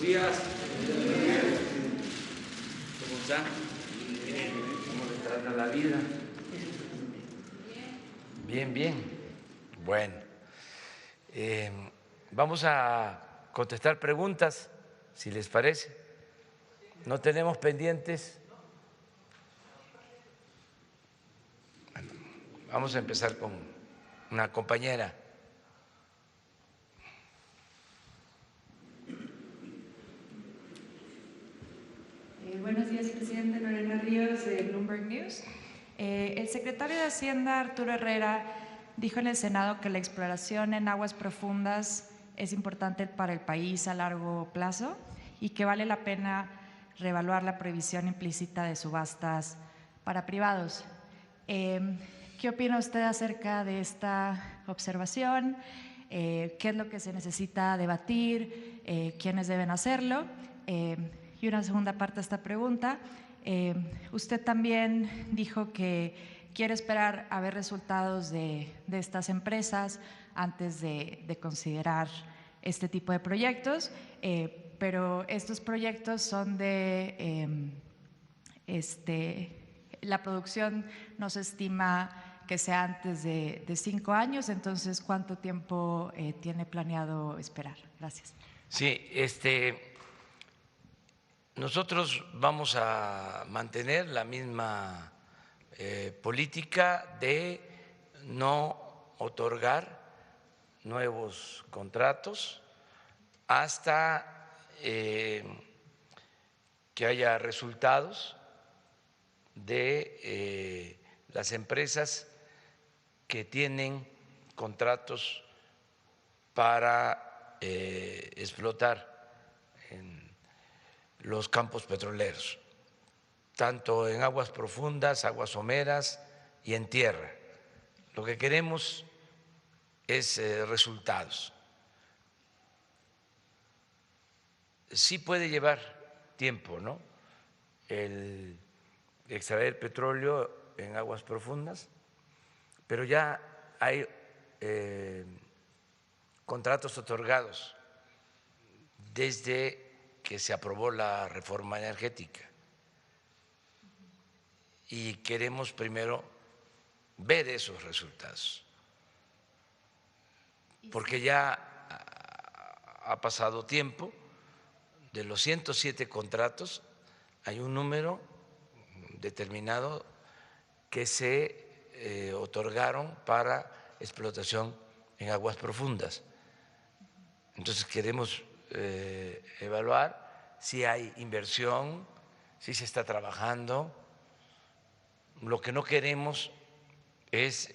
días. ¿Cómo está? ¿Cómo le trata la vida? Bien, bien. Bueno, vamos a contestar preguntas, si les parece. ¿No tenemos pendientes? Bueno, vamos a empezar con una compañera. Buenos días, presidente. Lorena Ríos, de Bloomberg News. El secretario de Hacienda, Arturo Herrera, dijo en el Senado que la exploración en aguas profundas es importante para el país a largo plazo y que vale la pena reevaluar la prohibición implícita de subastas para privados. ¿Qué opina usted acerca de esta observación? ¿Qué es lo que se necesita debatir? ¿Quiénes deben hacerlo? Y una segunda parte de esta pregunta, usted también dijo que quiere esperar a ver resultados de estas empresas antes de considerar este tipo de proyectos, pero estos proyectos son la producción no se estima que sea antes de 5 años, entonces, ¿cuánto tiempo tiene planeado esperar? Gracias. Sí, nosotros vamos a mantener la misma política de no otorgar nuevos contratos hasta que haya resultados de las empresas que tienen contratos para explotar en los campos petroleros, tanto en aguas profundas, aguas someras y en tierra. Lo que queremos es resultados. Sí puede llevar tiempo, ¿no?, el extraer petróleo en aguas profundas, pero ya hay contratos otorgados desde que se aprobó la reforma energética y queremos primero ver esos resultados, porque ya ha pasado tiempo. De los 107 contratos hay un número determinado que se otorgaron para explotación en aguas profundas. Entonces queremos evaluar si hay inversión, si se está trabajando. Lo que no queremos es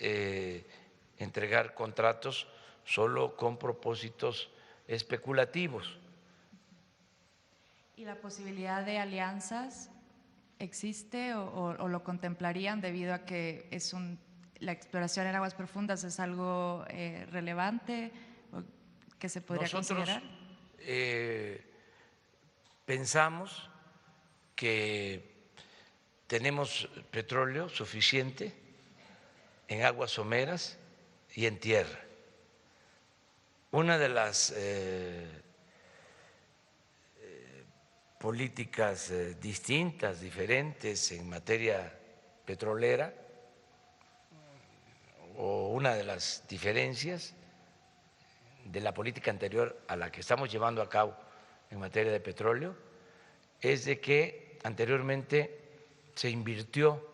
entregar contratos solo con propósitos especulativos. ¿Y la posibilidad de alianzas existe o lo contemplarían debido a que la exploración en aguas profundas es algo relevante que se podría considerar? Nosotros pensamos que tenemos petróleo suficiente en aguas someras y en tierra. Una de las políticas distintas, diferentes en materia petrolera, o una de las diferencias de la política anterior a la que estamos llevando a cabo en materia de petróleo, es de que anteriormente se invirtió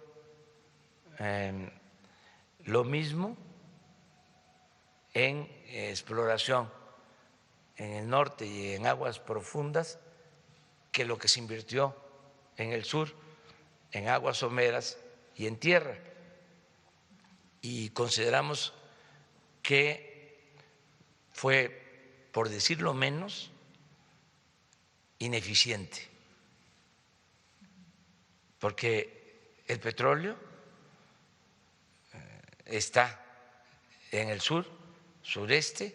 lo mismo en exploración en el norte y en aguas profundas que lo que se invirtió en el sur, en aguas someras y en tierra. Y consideramos que fue, por decirlo menos, ineficiente, porque el petróleo está en el sur, sureste,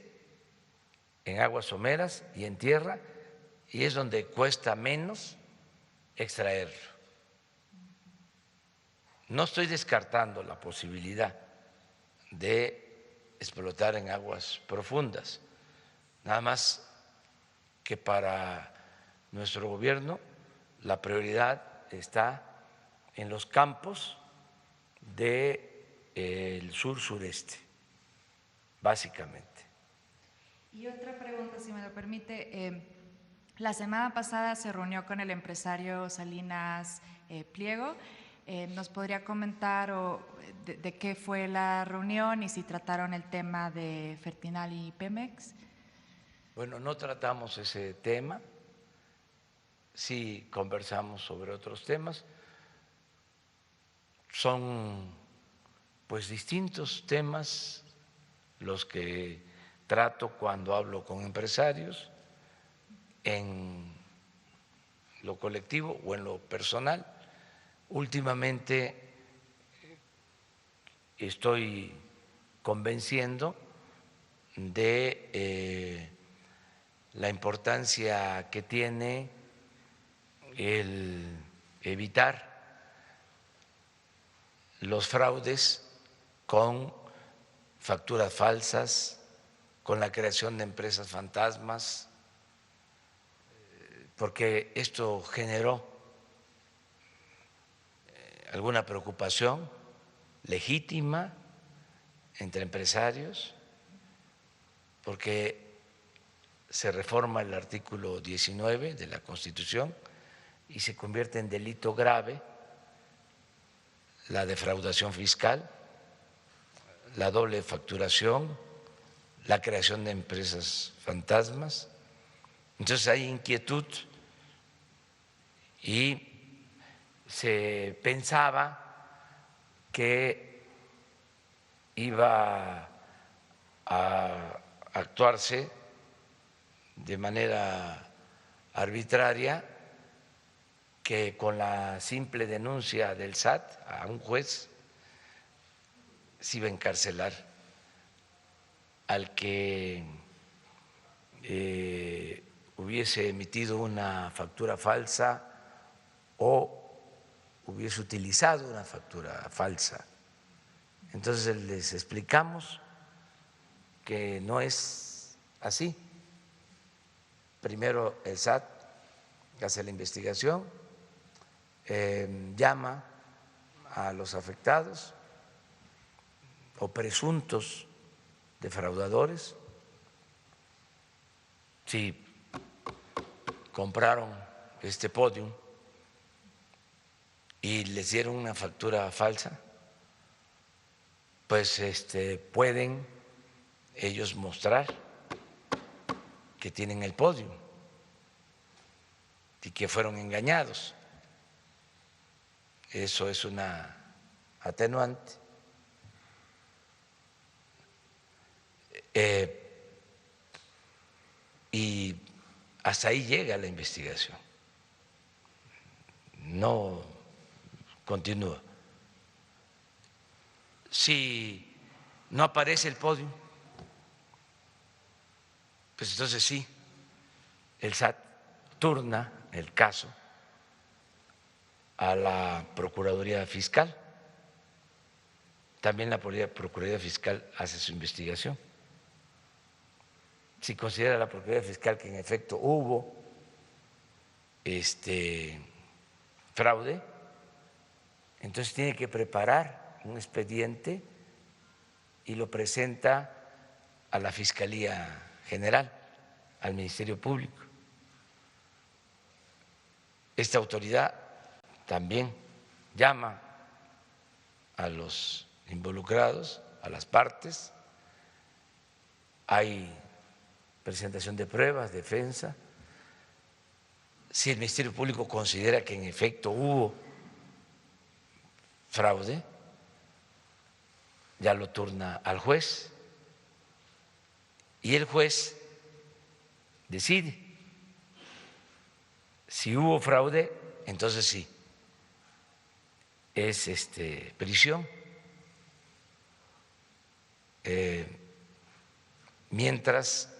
en aguas someras y en tierra, y es donde cuesta menos extraerlo. No estoy descartando la posibilidad de explotar en aguas profundas, nada más que para nuestro gobierno, la prioridad está en los campos del sur-sureste, básicamente. Y otra pregunta, si me lo permite. La semana pasada se reunió con el empresario Salinas Pliego. ¿Nos podría comentar de qué fue la reunión y si trataron el tema de Fertinal y Pemex? Bueno, no tratamos ese tema, sí conversamos sobre otros temas. Son pues distintos temas los que trato cuando hablo con empresarios, en lo colectivo o en lo personal. Últimamente estoy convenciendo de la importancia que tiene el evitar los fraudes con facturas falsas, con la creación de empresas fantasmas, porque esto generó alguna preocupación legítima entre empresarios, porque se reforma el artículo 19 de la Constitución y se convierte en delito grave la defraudación fiscal, la doble facturación, la creación de empresas fantasmas. Entonces hay inquietud y se pensaba que iba a actuarse de manera arbitraria, que con la simple denuncia del SAT a un juez se iba a encarcelar al que hubiese emitido una factura falsa o hubiese utilizado una factura falsa. Entonces les explicamos que no es así. Primero el SAT hace la investigación, llama a los afectados o presuntos defraudadores, si compraron este Podium y les dieron una factura falsa, pues pueden ellos mostrar que tienen el Podium y que fueron engañados. Eso es una atenuante. Y hasta ahí llega la investigación, no continúa. Si no aparece el Podium, pues entonces sí, el SAT turna el caso a la Procuraduría Fiscal. También la Procuraduría Fiscal hace su investigación. Si considera la Procuraduría Fiscal que en efecto hubo fraude, entonces tiene que preparar un expediente y lo presenta a la Fiscalía General, al Ministerio Público. Esta autoridad también llama a los involucrados, a las partes, hay presentación de pruebas, defensa. Si el Ministerio Público considera que en efecto hubo fraude, ya lo turna al juez y el juez decide. Si hubo fraude, entonces sí, es prisión, mientras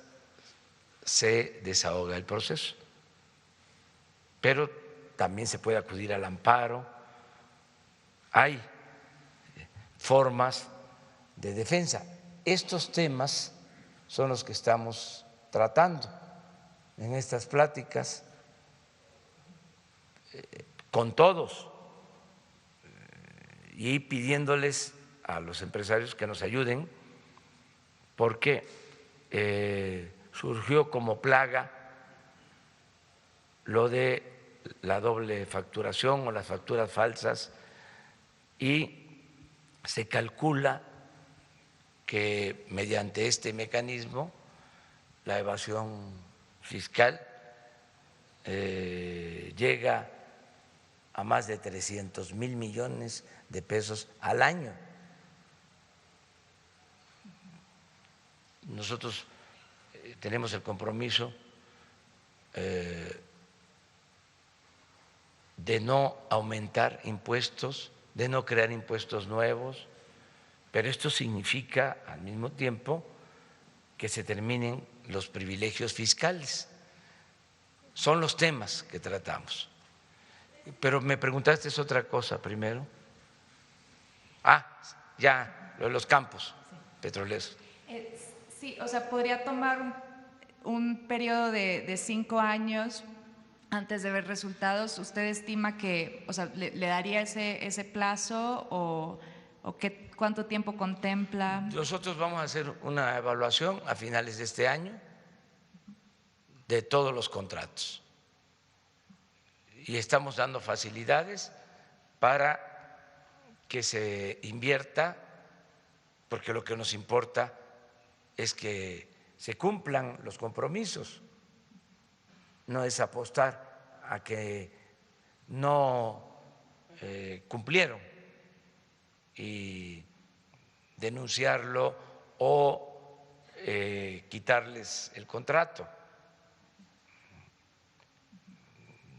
se desahoga el proceso. Pero también se puede acudir al amparo. Hay formas de defensa. Estos temas son los que estamos tratando en estas pláticas con todos y pidiéndoles a los empresarios que nos ayuden porque surgió como plaga lo de la doble facturación o las facturas falsas y se calcula que mediante este mecanismo la evasión fiscal llega a más de 300,000 millones de pesos al año. Nosotros tenemos el compromiso de no aumentar impuestos, de no crear impuestos nuevos, pero esto significa al mismo tiempo que se terminen los privilegios fiscales. Son los temas que tratamos. Pero me preguntaste es otra cosa primero. Ya, lo de los campos petroleros. Sí, o sea, podría tomar un periodo de 5 años antes de ver resultados. ¿Usted estima que, o sea, le daría ese plazo o cuánto tiempo contempla? Nosotros vamos a hacer una evaluación a finales de este año de todos los contratos y estamos dando facilidades para que se invierta, porque lo que nos importa es que se cumplan los compromisos, no es apostar a que no cumplieron y denunciarlo o quitarles el contrato.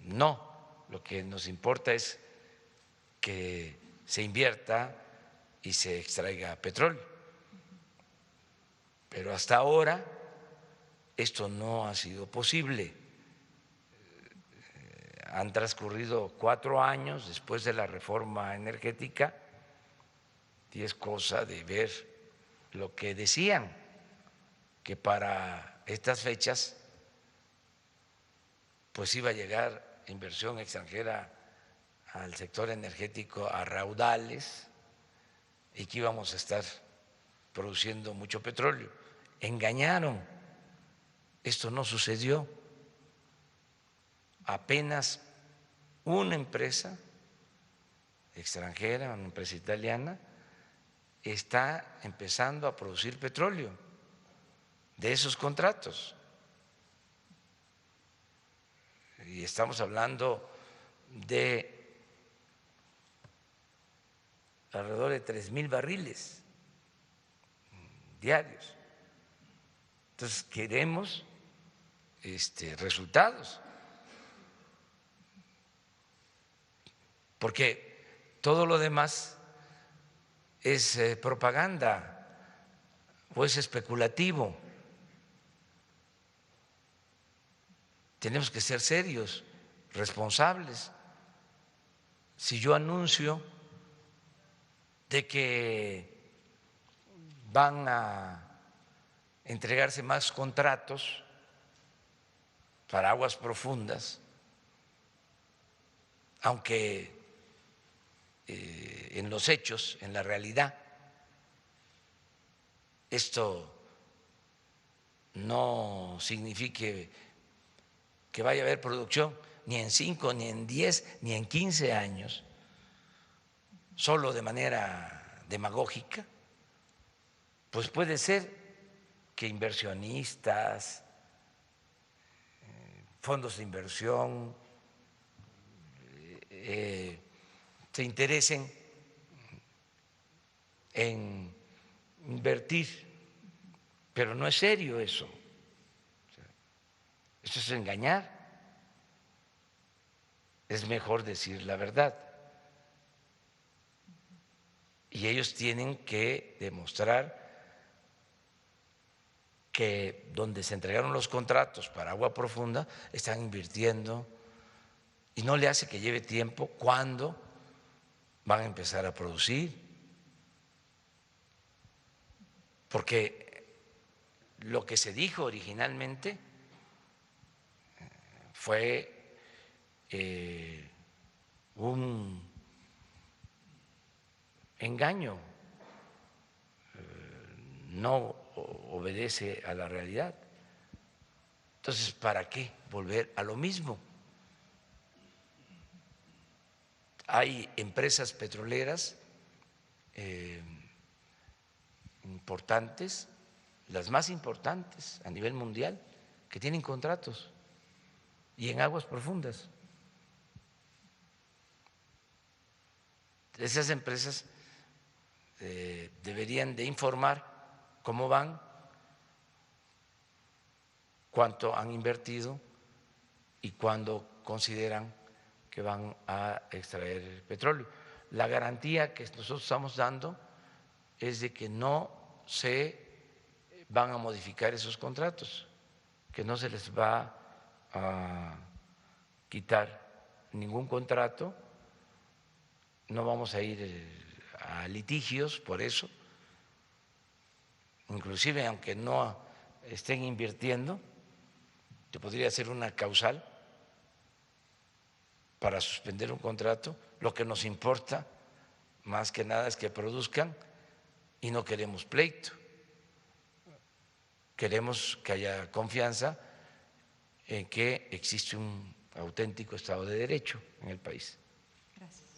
No, lo que nos importa es que se invierta y se extraiga petróleo. Pero hasta ahora esto no ha sido posible. Han transcurrido 4 años después de la reforma energética y es cosa de ver lo que decían, que para estas fechas pues iba a llegar inversión extranjera al sector energético a raudales y que íbamos a estar produciendo mucho petróleo. Engañaron, esto no sucedió. Apenas una empresa extranjera, una empresa italiana, está empezando a producir petróleo de esos contratos. Y estamos hablando de alrededor de 3,000 barriles diarios. Entonces queremos resultados, porque todo lo demás es propaganda o es especulativo. Tenemos que ser serios, responsables. Si yo anuncio de que van a entregarse más contratos para aguas profundas, aunque en los hechos, en la realidad, esto no signifique que vaya a haber producción ni en 5, ni en 10, ni en 15 años, solo de manera demagógica, pues puede ser que inversionistas, fondos de inversión se interesen en invertir, pero no es serio eso. Eso es engañar. Es mejor decir la verdad. Y ellos tienen que demostrar que donde se entregaron los contratos para agua profunda están invirtiendo y no le hace que lleve tiempo cuando van a empezar a producir. Porque lo que se dijo originalmente fue un engaño, no obedece a la realidad. Entonces, ¿para qué volver a lo mismo? Hay empresas petroleras importantes, las más importantes a nivel mundial, que tienen contratos y en aguas profundas. Esas empresas deberían de informar cómo van, cuánto han invertido y cuándo consideran que van a extraer petróleo. La garantía que nosotros estamos dando es de que no se van a modificar esos contratos, que no se les va a quitar ningún contrato, no vamos a ir a litigios por eso, inclusive aunque no estén invirtiendo, que podría ser una causal para suspender un contrato. Lo que nos importa más que nada es que produzcan y no queremos pleito. Queremos que haya confianza en que existe un auténtico Estado de Derecho en el país. Gracias.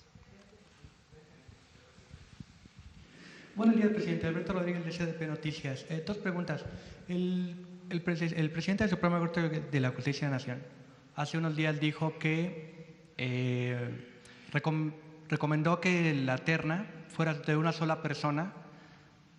Buenos días, presidente. Alberto Rodríguez, de CDP Noticias. Dos preguntas. El presidente del Supremo Corte de la Justicia de la Nación hace unos días dijo que recomendó que la terna fuera de una sola persona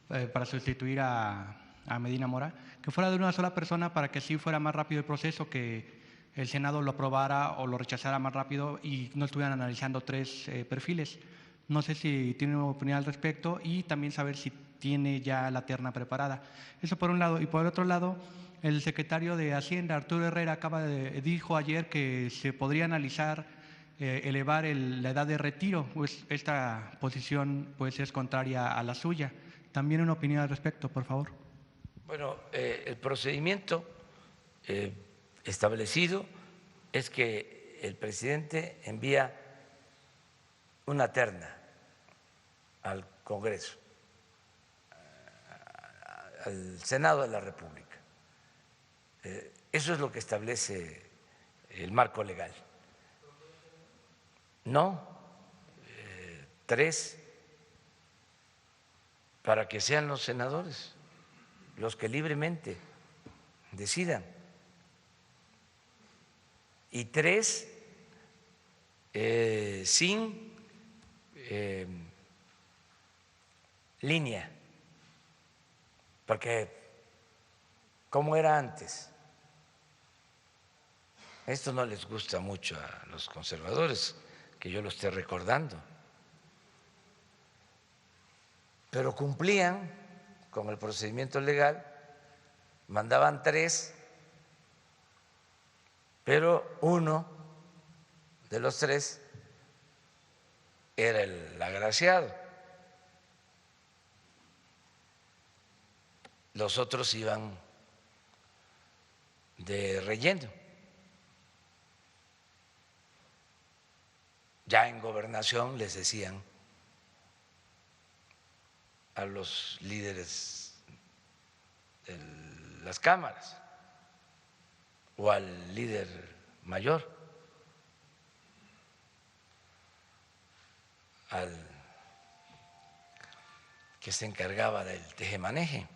para sustituir a Medina Mora, que fuera de una sola persona para que así fuera más rápido el proceso, que el Senado lo aprobara o lo rechazara más rápido y no estuvieran analizando tres perfiles. No sé si tiene una opinión al respecto y también saber si tiene ya la terna preparada. Eso por un lado. Y por el otro lado, el secretario de Hacienda, Arturo Herrera, dijo ayer que se podría analizar elevar la edad de retiro. Pues esta posición pues es contraria a la suya. También una opinión al respecto, por favor. Bueno, el procedimiento establecido es que el presidente envía una terna al Congreso, al Senado de la República. Eso es lo que establece el marco legal. No, 3 para que sean los senadores los que libremente decidan, y 3 sin línea, porque como era antes, esto no les gusta mucho a los conservadores, que yo lo esté recordando, pero cumplían con el procedimiento legal, mandaban 3, pero uno de los 3 era el agraciado. Los otros iban de relleno. Ya en gobernación les decían a los líderes de las cámaras o al líder mayor, al que se encargaba del tejemaneje,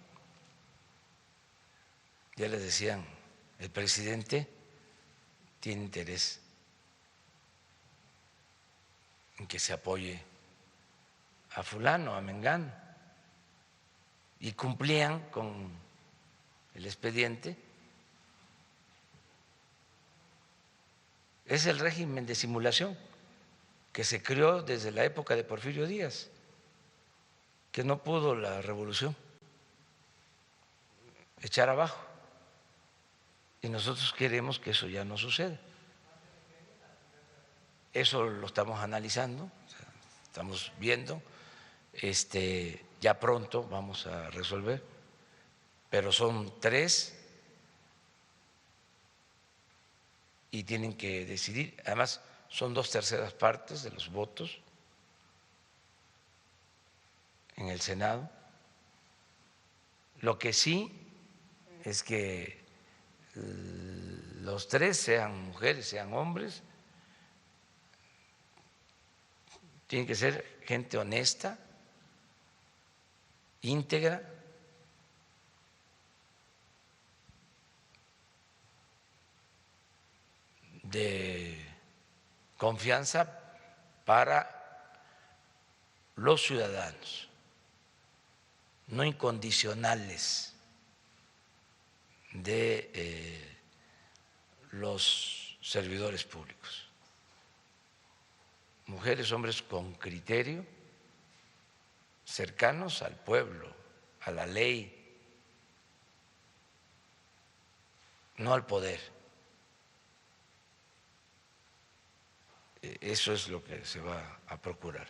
ya les decían, el presidente tiene interés en que se apoye a fulano, a mengano, y cumplían con el expediente. Es el régimen de simulación que se creó desde la época de Porfirio Díaz, que no pudo la revolución echar abajo, y nosotros queremos que eso ya no suceda. Eso lo estamos analizando, estamos viendo, ya pronto vamos a resolver, pero son 3 y tienen que decidir. Además, son 2/3 partes de los votos en el Senado. Lo que sí es que los tres, sean mujeres, sean hombres, tienen que ser gente honesta, íntegra, de confianza para los ciudadanos, no incondicionales de los servidores públicos. Mujeres, hombres con criterio, cercanos al pueblo, a la ley, no al poder. Eso es lo que se va a procurar.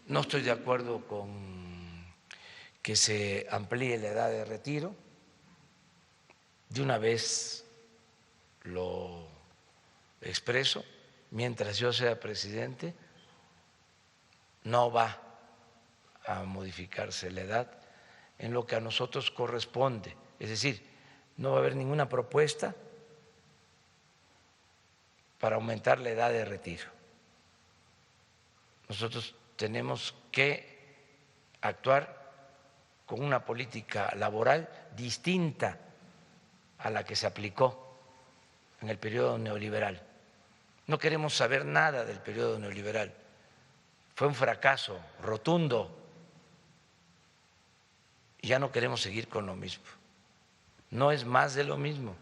No estoy de acuerdo con que se amplíe la edad de retiro. De una vez lo expreso, mientras yo sea presidente, no va a modificarse la edad en lo que a nosotros corresponde. Es decir, no va a haber ninguna propuesta para aumentar la edad de retiro. Nosotros tenemos que actuar con una política laboral distinta a la que se aplicó en el periodo neoliberal. No queremos saber nada del periodo neoliberal. Fue un fracaso rotundo y ya no queremos seguir con lo mismo. No es más de lo mismo.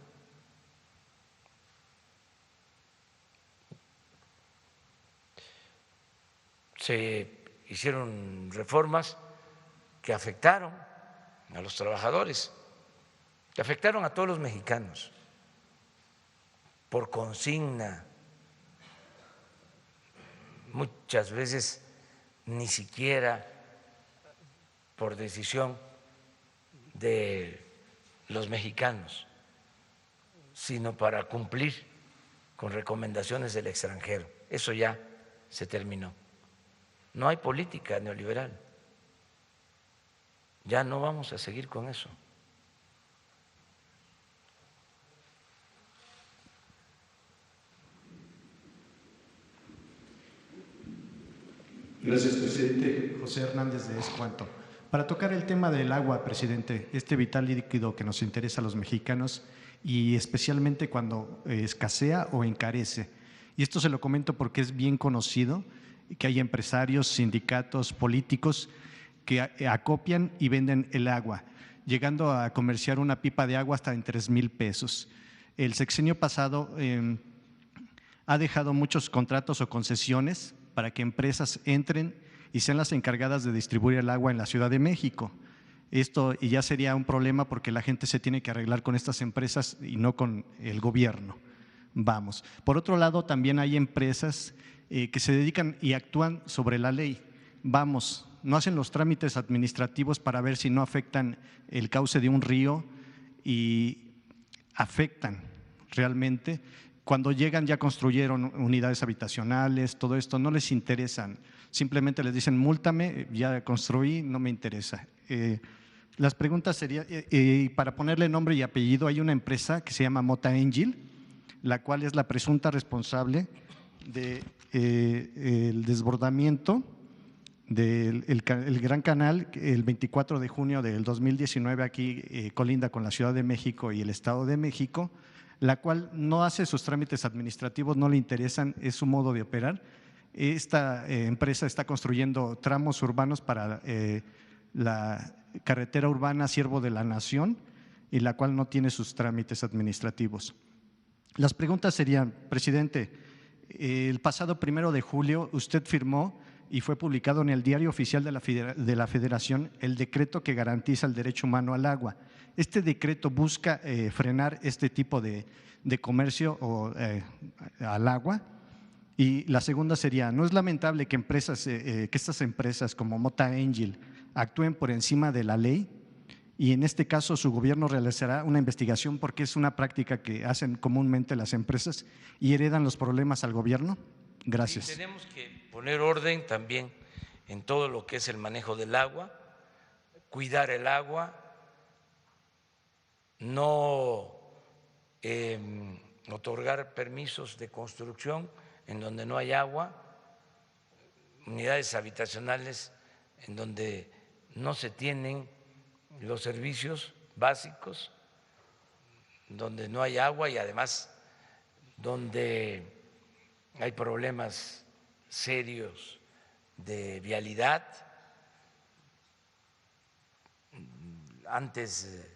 Se hicieron reformas que afectaron a los trabajadores, que afectaron a todos los mexicanos, por consigna, muchas veces ni siquiera por decisión de los mexicanos, sino para cumplir con recomendaciones del extranjero. Eso ya se terminó. No hay política neoliberal. Ya no vamos a seguir con eso. Gracias, presidente. José Hernández de Escuanto. Para tocar el tema del agua, presidente, este vital líquido que nos interesa a los mexicanos y especialmente cuando escasea o encarece. Y esto se lo comento porque es bien conocido que hay empresarios, sindicatos, políticos que acopian y venden el agua, llegando a comerciar una pipa de agua hasta en 3,000 pesos. El sexenio pasado ha dejado muchos contratos o concesiones para que empresas entren y sean las encargadas de distribuir el agua en la Ciudad de México. Esto ya sería un problema porque la gente se tiene que arreglar con estas empresas y no con el gobierno. Vamos. Por otro lado, también hay empresas que se dedican y actúan sobre la ley. Vamos, no hacen los trámites administrativos para ver si no afectan el cauce de un río y afectan realmente. Cuando llegan ya construyeron unidades habitacionales, todo esto no les interesan. Simplemente les dicen, múltame, ya construí, no me interesa. Las preguntas serían, para ponerle nombre y apellido, hay una empresa que se llama Mota Angel, la cual es la presunta responsable del desbordamiento del el Gran Canal. El 24 de junio del 2019 aquí colinda con la Ciudad de México y el Estado de México, la cual no hace sus trámites administrativos, no le interesan, es su modo de operar. Esta empresa está construyendo tramos urbanos para la carretera urbana Siervo de la Nación, y la cual no tiene sus trámites administrativos. Las preguntas serían, presidente, el pasado 1 de julio usted firmó y fue publicado en el Diario Oficial de la Federación el decreto que garantiza el derecho humano al agua. Este decreto busca frenar este tipo de comercio al agua. Y la segunda sería, ¿no es lamentable que estas empresas como Mota Angel actúen por encima de la ley y en este caso su gobierno realizará una investigación porque es una práctica que hacen comúnmente las empresas y heredan los problemas al gobierno. Gracias. Sí, tenemos que poner orden también en todo lo que es el manejo del agua, cuidar el agua, no otorgar permisos de construcción en donde no hay agua, unidades habitacionales en donde no se tienen los servicios básicos, donde no hay agua y además donde hay problemas serios de vialidad. Antes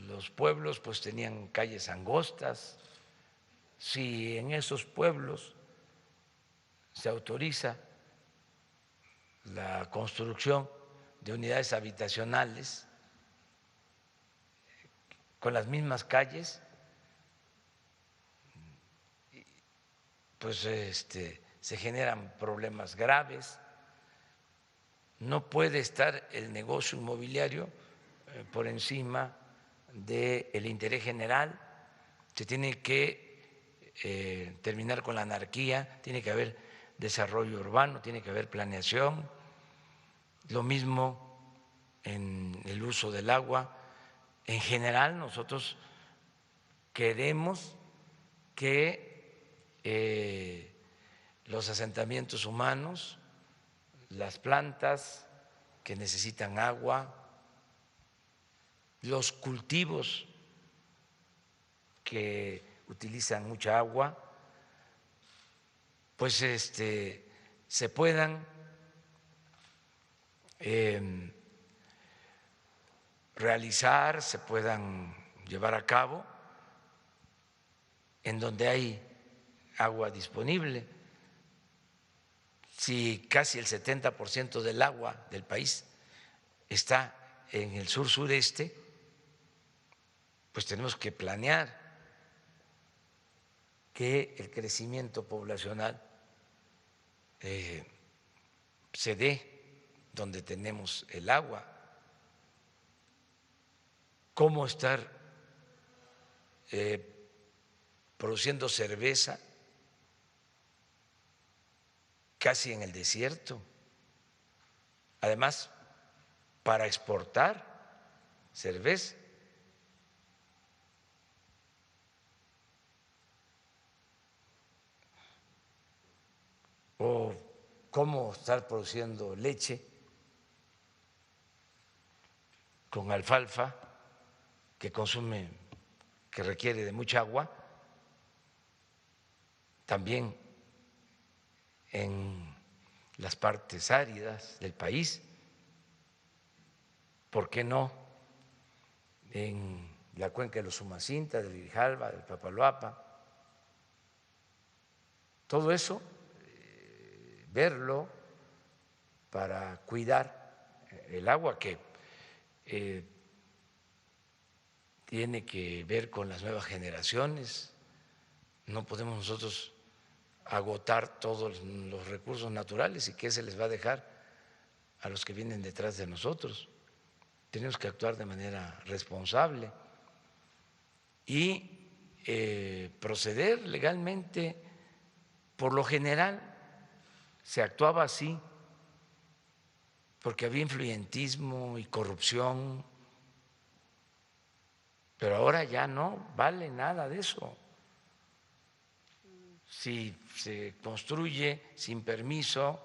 los pueblos pues tenían calles angostas. Si en esos pueblos se autoriza la construcción de unidades habitacionales con las mismas calles, pues se generan problemas graves. No puede estar el negocio inmobiliario por encima del interés general. Se tiene que terminar con la anarquía, tiene que haber desarrollo urbano, tiene que haber planeación. Lo mismo en el uso del agua. En general, nosotros queremos que los asentamientos humanos, las plantas que necesitan agua, los cultivos que utilizan mucha agua, pues se puedan realizar, se puedan llevar a cabo en donde hay agua disponible. Si casi el 70% del agua del país está en el sur-sureste, pues tenemos que planear que el crecimiento poblacional se dé donde tenemos el agua. Cómo estar produciendo cerveza casi en el desierto, además para exportar cerveza. O cómo estar produciendo leche con alfalfa que consume, que requiere de mucha agua, también en las partes áridas del país. ¿Por qué no en la cuenca de los Umacinta, del Grijalva, del Papaloapa? Todo eso, verlo para cuidar el agua, que tiene que ver con las nuevas generaciones. No podemos nosotros agotar todos los recursos naturales y qué se les va a dejar a los que vienen detrás de nosotros. Tenemos que actuar de manera responsable y proceder legalmente. Por lo general se actuaba así porque había influyentismo y corrupción, pero ahora ya no vale nada de eso. Si se construye sin permiso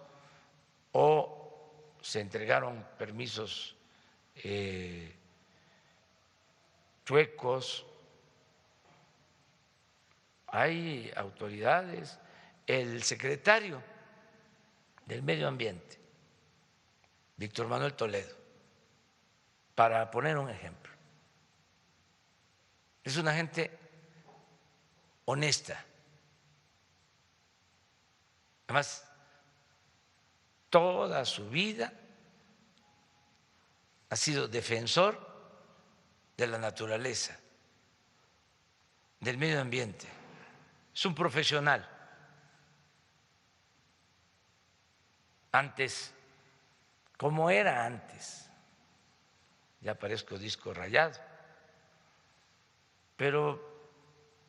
o se entregaron permisos chuecos, hay autoridades. El secretario del Medio Ambiente, Víctor Manuel Toledo, para poner un ejemplo, es una gente honesta. Además, toda su vida ha sido defensor de la naturaleza, del medio ambiente. Es un profesional. Antes, ¿cómo era antes ya parezco disco rayado. Pero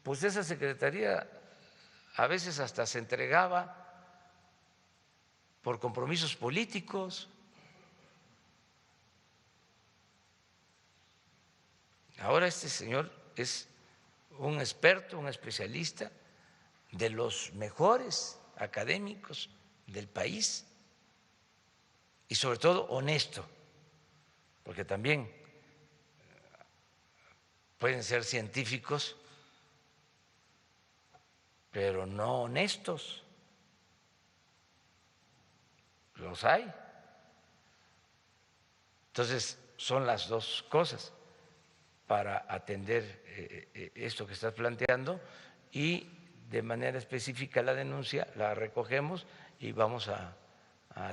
pues esa secretaría a veces hasta se entregaba por compromisos políticos. Ahora este señor es un experto, un especialista de los mejores académicos del país y sobre todo honesto, porque también pueden ser científicos, pero no honestos. Los hay. Entonces, son las dos cosas para atender esto que estás planteando y de manera específica la denuncia la recogemos y vamos a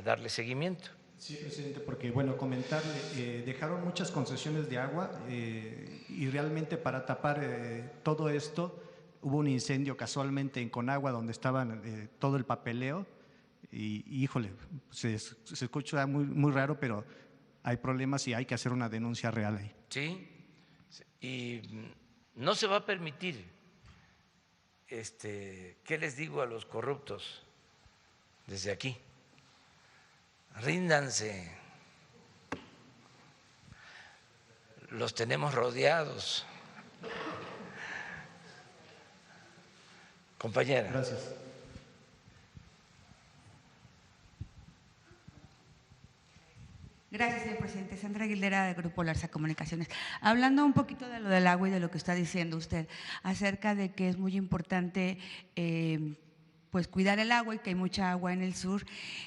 darle seguimiento. Sí, presidente, porque bueno, comentarle, dejaron muchas concesiones de agua y realmente para tapar todo esto hubo un incendio casualmente en Conagua donde estaban todo el papeleo y híjole, se escucha muy raro, pero hay problemas y hay que hacer una denuncia real ahí. Sí, y no se va a permitir, ¿qué les digo a los corruptos desde aquí? Ríndanse, los tenemos rodeados. Compañera. Gracias. Gracias, señor presidente. Sandra Aguilera, del Grupo Larsa Comunicaciones. Hablando un poquito de lo del agua y de lo que está diciendo usted acerca de que es muy importante pues cuidar el agua y que hay mucha agua en el sur,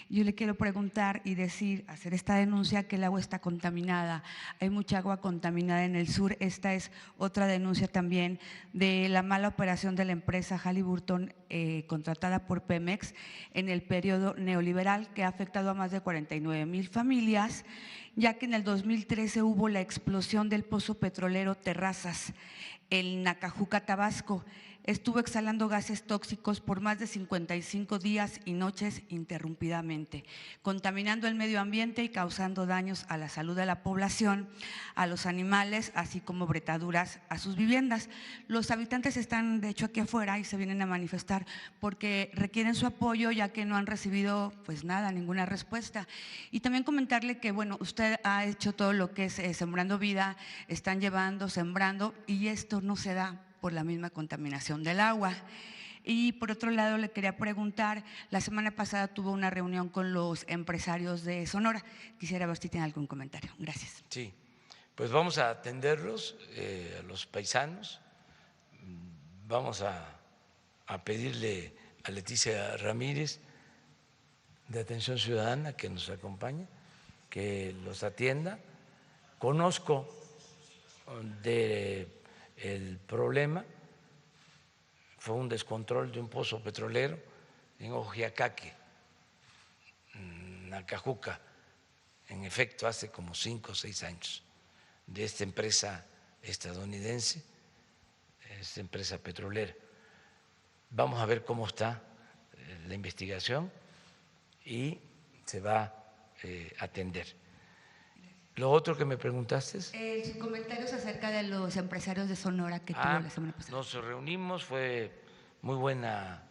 yo le quiero preguntar y decir, hacer esta denuncia que el agua está contaminada. Hay mucha agua contaminada en el sur. Esta es otra denuncia también de la mala operación de la empresa Halliburton contratada por Pemex en el periodo neoliberal, que ha afectado a más de 49,000 familias, ya que en el 2013 hubo la explosión del pozo petrolero Terrazas en Nacajuca, Tabasco. Estuvo exhalando gases tóxicos por más de 55 días y noches interrumpidamente, contaminando el medio ambiente y causando daños a la salud de la población, a los animales, así como bretaduras a sus viviendas. Los habitantes están, de hecho, aquí afuera y se vienen a manifestar porque requieren su apoyo, ya que no han recibido pues nada, ninguna respuesta. Y también comentarle que, bueno, usted ha hecho todo lo que es Sembrando Vida, están llevando, sembrando, y esto no se da por la misma contaminación del agua. Y por otro lado, le quería preguntar, la semana pasada tuvo una reunión con los empresarios de Sonora. Quisiera ver si tiene algún comentario. Gracias. Sí, pues vamos a atenderlos, a los paisanos. Vamos a pedirle a Leticia Ramírez de Atención Ciudadana que nos acompañe, que los atienda. Conozco del problema, fue un descontrol de un pozo petrolero en Ojiacaque, Nacajuca, en efecto hace como 5 o 6 años, de esta empresa estadounidense, esta empresa petrolera. Vamos a ver cómo está la investigación y se va a atender. Lo otro que me preguntaste es… Sus comentarios acerca de los empresarios de Sonora que tuvo la semana pasada. Nos reunimos, fue muy buena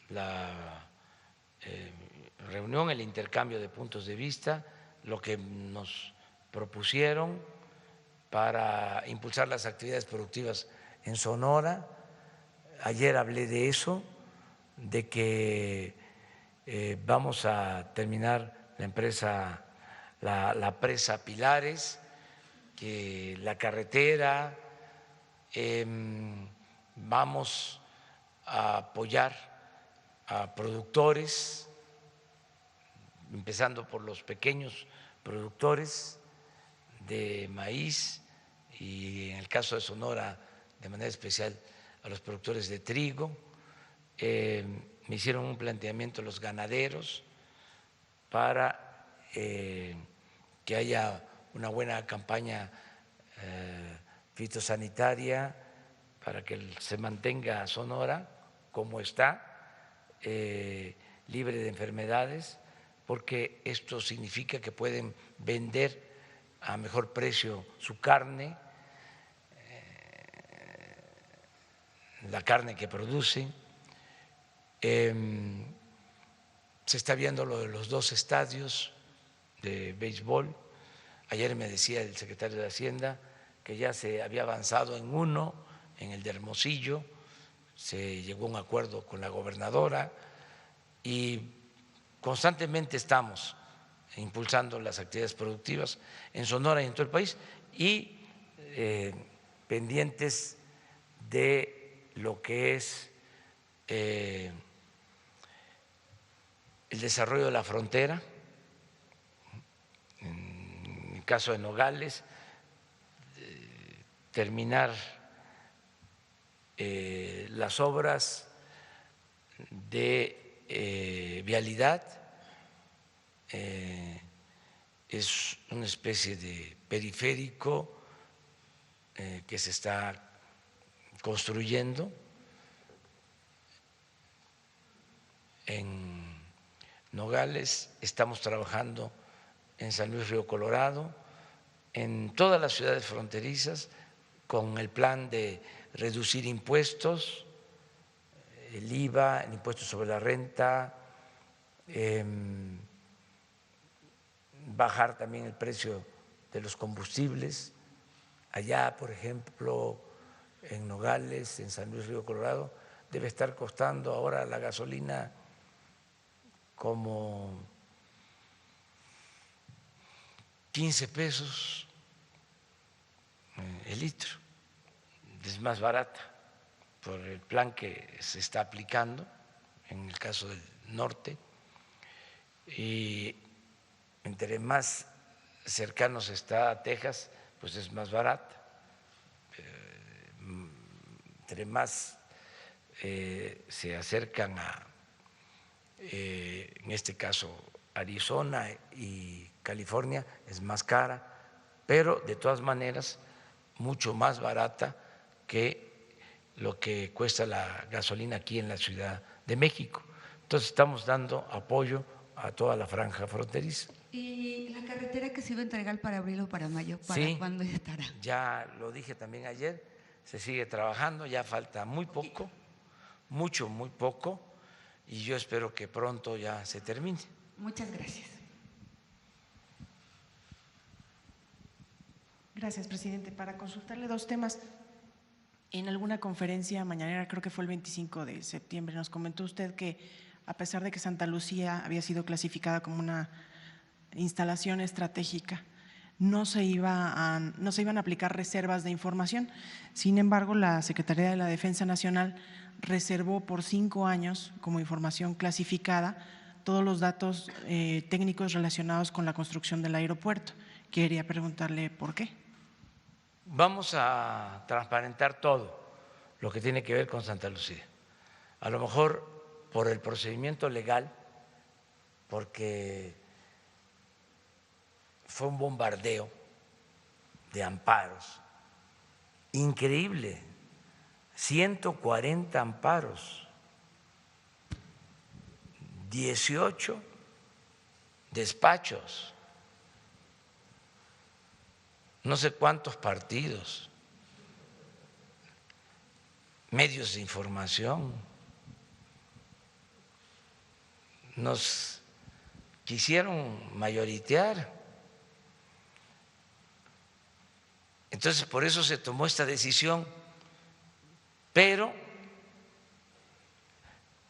la reunión, el intercambio de puntos de vista, lo que nos propusieron para impulsar las actividades productivas en Sonora. Ayer hablé de eso, de que vamos a terminar la empresa, la presa Pilares, que la carretera, vamos a apoyar a productores, empezando por los pequeños productores de maíz y en el caso de Sonora de manera especial a los productores de trigo. Me hicieron un planteamiento los ganaderos para que haya una buena campaña fitosanitaria para que se mantenga Sonora como está, libre de enfermedades, porque esto significa que pueden vender a mejor precio su carne, la carne que producen. Se está viendo lo de los 2 estadios de béisbol. Ayer me decía el secretario de Hacienda que ya se había avanzado en uno, en el de Hermosillo, se llegó a un acuerdo con la gobernadora y constantemente estamos impulsando las actividades productivas en Sonora y en todo el país y pendientes de lo que es el desarrollo de la frontera. En el caso de Nogales, terminar las obras de vialidad. Es una especie de periférico que se está construyendo en Nogales. Estamos trabajando en San Luis Río Colorado, en todas las ciudades fronterizas, con el plan de reducir impuestos, el IVA, el impuesto sobre la renta, bajar también el precio de los combustibles. Allá, por ejemplo, en Nogales, en San Luis Río Colorado, debe estar costando ahora la gasolina como 15 pesos el litro. Es más barata por el plan que se está aplicando en el caso del norte, y entre más cercanos está a Texas, pues es más barata. Entre más se acercan a, en este caso, Arizona y California, es más cara, pero de todas maneras mucho más barata que lo que cuesta la gasolina aquí en la Ciudad de México. Entonces estamos dando apoyo a toda la franja fronteriza. ¿Y la carretera que se iba a entregar para abril o para mayo, para Sí, cuándo ya estará? Ya lo dije también ayer, se sigue trabajando, ya falta muy poco, muy poco, y yo espero que pronto ya se termine. Muchas gracias. Gracias, presidente. Para consultarle 2 temas. En alguna conferencia mañanera, creo que fue el 25 de septiembre, nos comentó usted que a pesar de que Santa Lucía había sido clasificada como una instalación estratégica, no se iban a aplicar reservas de información. Sin embargo, la Secretaría de la Defensa Nacional reservó por 5 años como información clasificada todos los datos técnicos relacionados con la construcción del aeropuerto. Quería preguntarle por qué. Vamos a transparentar todo lo que tiene que ver con Santa Lucía. A lo mejor por el procedimiento legal, porque fue un bombardeo de amparos increíble, 140 amparos, 18 despachos, no sé cuántos partidos, medios de información. Nos quisieron mayoritear. Entonces, por eso se tomó esta decisión, pero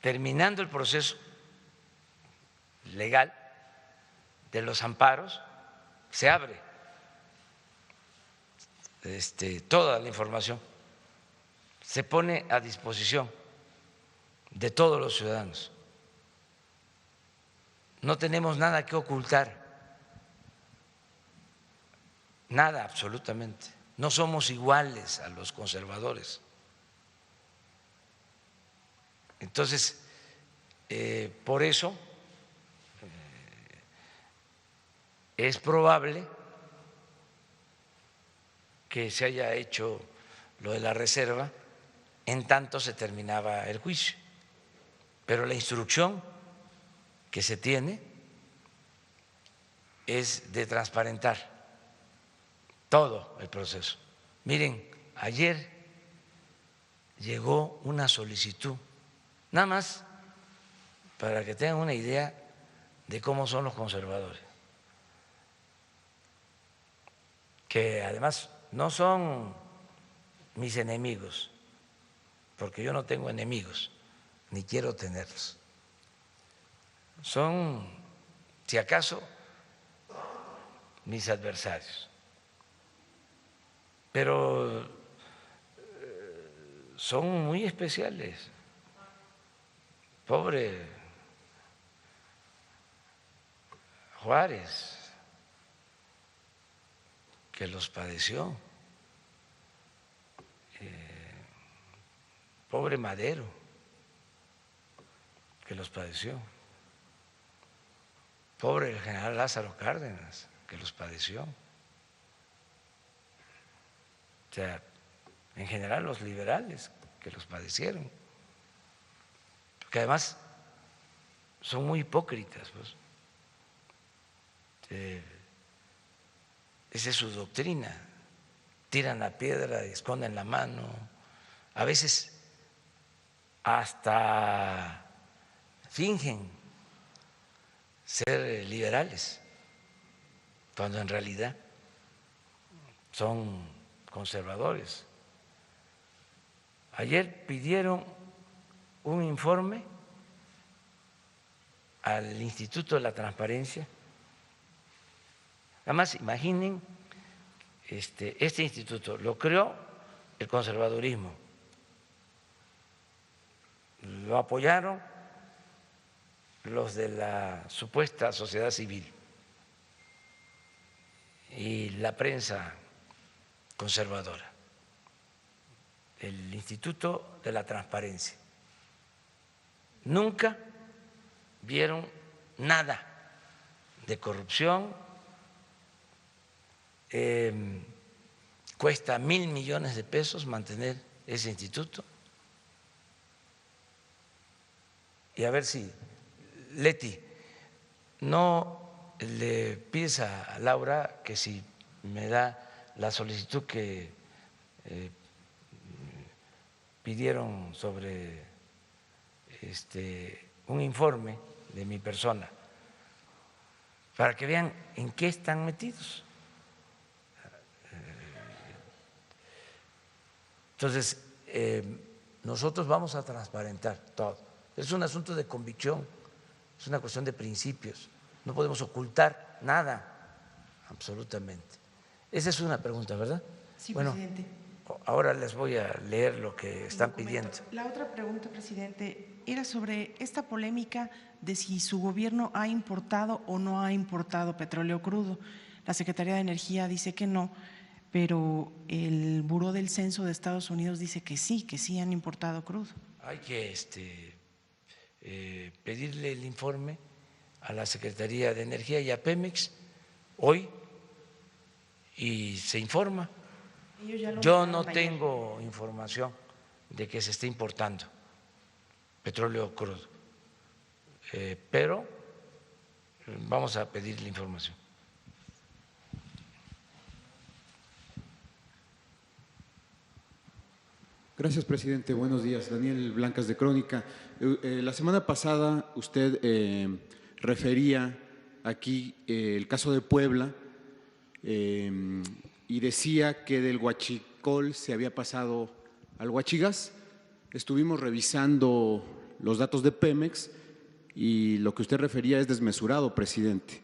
terminando el proceso legal de los amparos, se abre toda la información, se pone a disposición de todos los ciudadanos. No tenemos nada que ocultar, nada absolutamente. No somos iguales a los conservadores. Entonces, por eso es probable que se haya hecho lo de la reserva en tanto se terminaba el juicio. Pero la instrucción que se tiene es de transparentar todo el proceso. Miren, ayer llegó una solicitud, nada más para que tengan una idea de cómo son los conservadores, que además no son mis enemigos, porque yo no tengo enemigos, ni quiero tenerlos. Son, si acaso, mis adversarios. Pero son muy especiales. Pobre Juárez, que los padeció. Pobre Madero, que los padeció. Pobre el general Lázaro Cárdenas, que los padeció. O sea, en general los liberales que los padecieron. Porque además son muy hipócritas, pues. Esa es su doctrina. Tiran la piedra y esconden la mano. A veces hasta fingen ser liberales, cuando en realidad son conservadores. Ayer pidieron un informe al Instituto de la Transparencia. Además, imaginen, este instituto lo creó el conservadurismo, lo apoyaron los de la supuesta sociedad civil y la prensa conservadora, el Instituto de la Transparencia. Nunca vieron nada de corrupción, cuesta 1.000 millones de pesos mantener ese instituto. Y a ver si, Leti, no le pides a Laura que si me da la solicitud que pidieron sobre un informe de mi persona, para que vean en qué están metidos. Entonces, nosotros vamos a transparentar todo. Es un asunto de convicción, es una cuestión de principios. No podemos ocultar nada, absolutamente. Esa es una pregunta, ¿verdad? Sí, bueno, presidente. Ahora les voy a leer lo que están pidiendo. La otra pregunta, presidente, era sobre esta polémica de si su gobierno ha importado o no ha importado petróleo crudo. La Secretaría de Energía dice que no, pero el Buró del Censo de Estados Unidos dice que sí han importado crudo. Hay que pedirle el informe a la Secretaría de Energía y a Pemex hoy y se informa. Yo no tengo información de que se esté importando petróleo crudo, pero vamos a pedir la información. Gracias, presidente. Buenos días. Daniel Blancas, de Crónica. La semana pasada usted refería aquí el caso de Puebla y decía que del huachicol se había pasado al huachigas. Estuvimos revisando los datos de Pemex y lo que usted refería es desmesurado, presidente.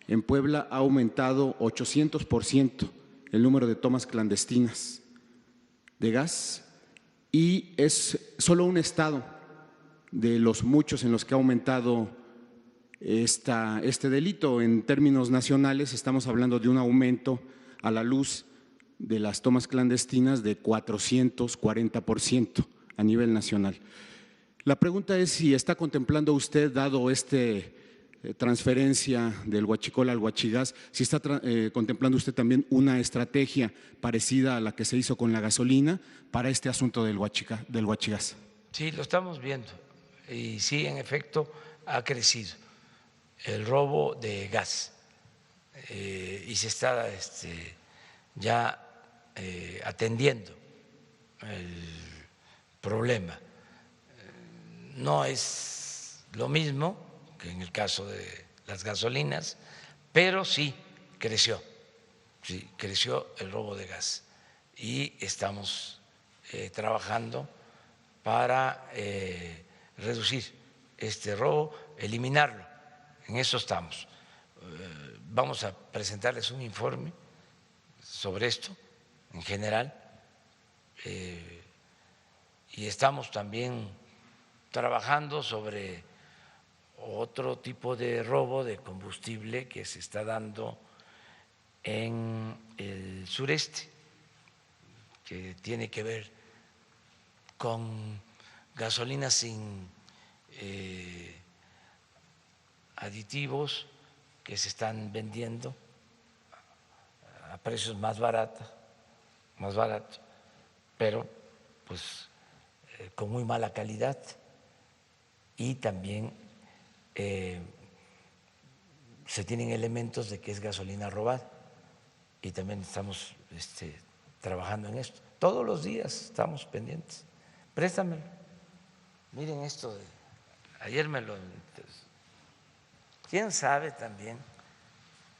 En Puebla ha aumentado 800% el número de tomas clandestinas de gas. Y es solo un estado de los muchos en los que ha aumentado este delito. En términos nacionales estamos hablando de un aumento a la luz de las tomas clandestinas de 440% a nivel nacional. La pregunta es si está contemplando usted, dado transferencia del huachicol al huachigás, si está contemplando usted también una estrategia parecida a la que se hizo con la gasolina para este asunto del huachigás. Sí, lo estamos viendo y sí, en efecto, ha crecido el robo de gas y se está ya atendiendo el problema. No es lo mismo que en el caso de las gasolinas, pero sí creció el robo de gas y estamos trabajando para reducir este robo, eliminarlo. En eso estamos. Vamos a presentarles un informe sobre esto en general y estamos también trabajando sobre otro tipo de robo de combustible que se está dando en el sureste, que tiene que ver con gasolina sin aditivos que se están vendiendo a precios más baratos, pero pues con muy mala calidad y también se tienen elementos de que es gasolina robada y también estamos trabajando en esto. Todos los días estamos pendientes. Préstamelo. Miren esto ayer me lo… ¿Quién sabe también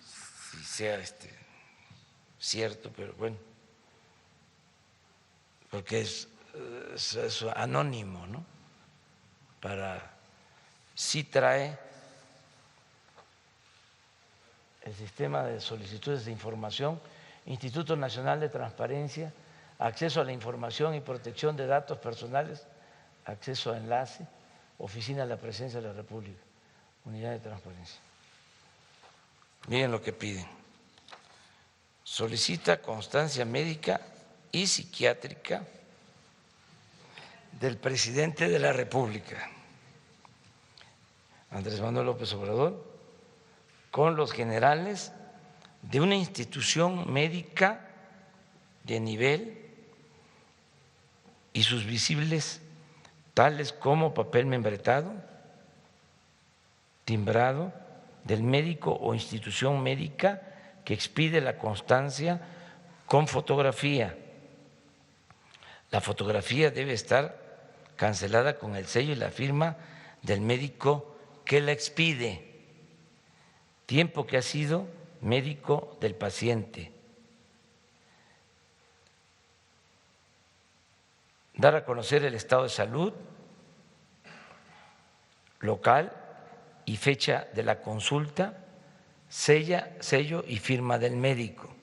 si sea cierto? Pero bueno, porque es anónimo, ¿no? Sí trae el sistema de solicitudes de información, Instituto Nacional de Transparencia, acceso a la información y protección de datos personales, acceso a enlace, Oficina de la Presidencia de la República, Unidad de Transparencia. Miren lo que piden. Solicita constancia médica y psiquiátrica del presidente de la República, Andrés Manuel López Obrador, con los generales de una institución médica de nivel y sus visibles, tales como papel membretado, timbrado del médico o institución médica que expide la constancia con fotografía. La fotografía debe estar cancelada con el sello y la firma del médico que la expide, tiempo que ha sido médico del paciente. Dar a conocer el estado de salud local y fecha de la consulta, sello y firma del médico.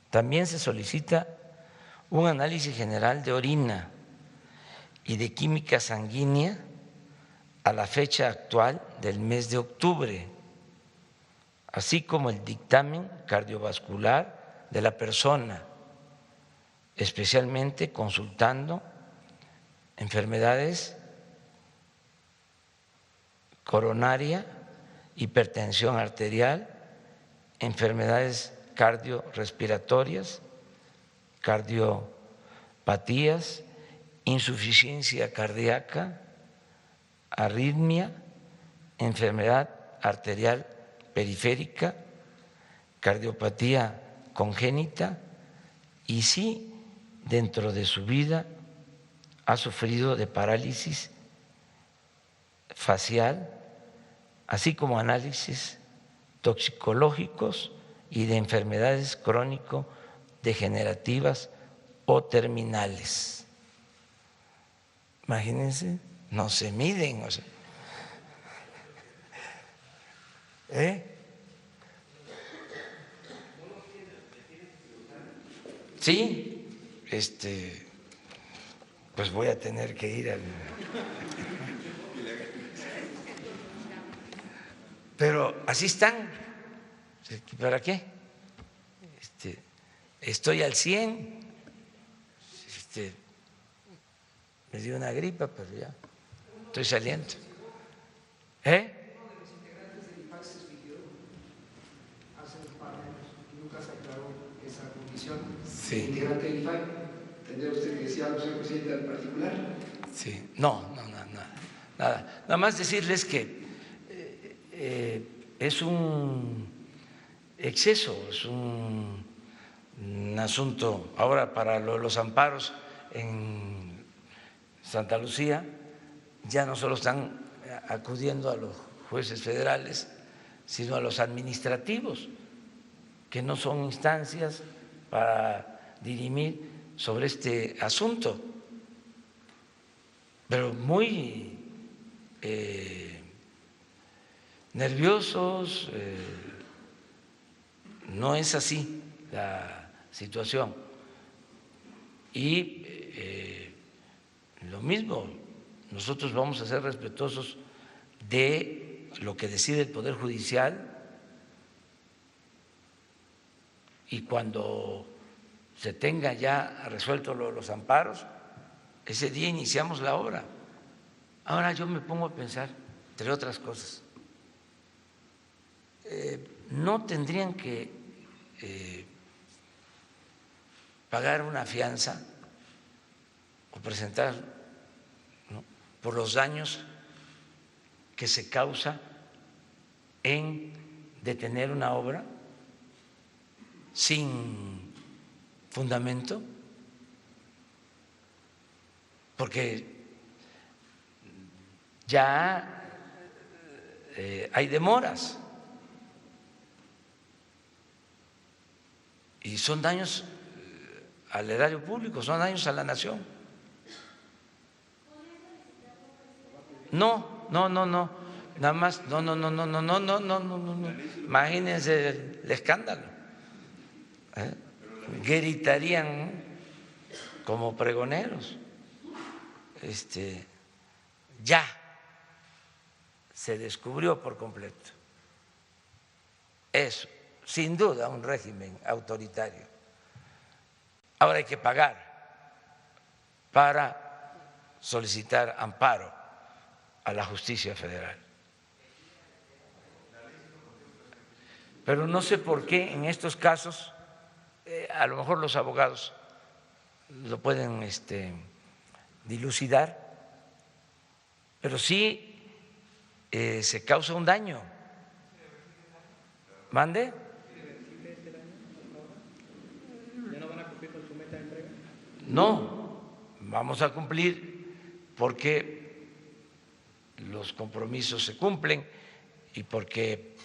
También se solicita un análisis general de orina y de química sanguínea a la fecha actual del mes de octubre, así como el dictamen cardiovascular de la persona, especialmente consultando enfermedades coronaria, hipertensión arterial, enfermedades cardiorrespiratorias, cardiopatías, insuficiencia cardíaca, arritmia, enfermedad arterial periférica, cardiopatía congénita y si dentro de su vida ha sufrido de parálisis facial, así como análisis toxicológicos y de enfermedades crónico-degenerativas o terminales. Imagínense, no se miden, o sea. Sí, pues voy a tener que ir al… Pero así están. ¿Para qué? Estoy al 100. Me dio una gripa, pero ya estoy saliendo. Sí. Integrante del IFAI, ¿tendría usted que decir algo, señor presidente, al particular? Sí, no, nada. Nada más decirles que es un exceso, es un un asunto ahora para los amparos en Santa Lucía, ya no solo están acudiendo a los jueces federales, sino a los administrativos, que no son instancias para dirimir sobre este asunto, pero muy nerviosos. No es así la situación. Y lo mismo, nosotros vamos a ser respetuosos de lo que decide el Poder Judicial, y cuando se tenga ya resuelto los amparos, ese día iniciamos la obra. Ahora yo me pongo a pensar, entre otras cosas, no tendrían que pagar una fianza o presentar, ¿no?, por los daños que se causa en detener una obra sin fundamento, porque ya hay demoras y son daños al erario público, son daños a la nación. No, nada más, no. Imagínense el escándalo. Gritarían como pregoneros. Ya se descubrió por completo. Es sin duda un régimen autoritario. Ahora hay que pagar para solicitar amparo a la justicia federal. Pero no sé por qué en estos casos, a lo mejor los abogados lo pueden dilucidar, pero sí se causa un daño. ¿Mande? No, vamos a cumplir porque los compromisos se cumplen y porque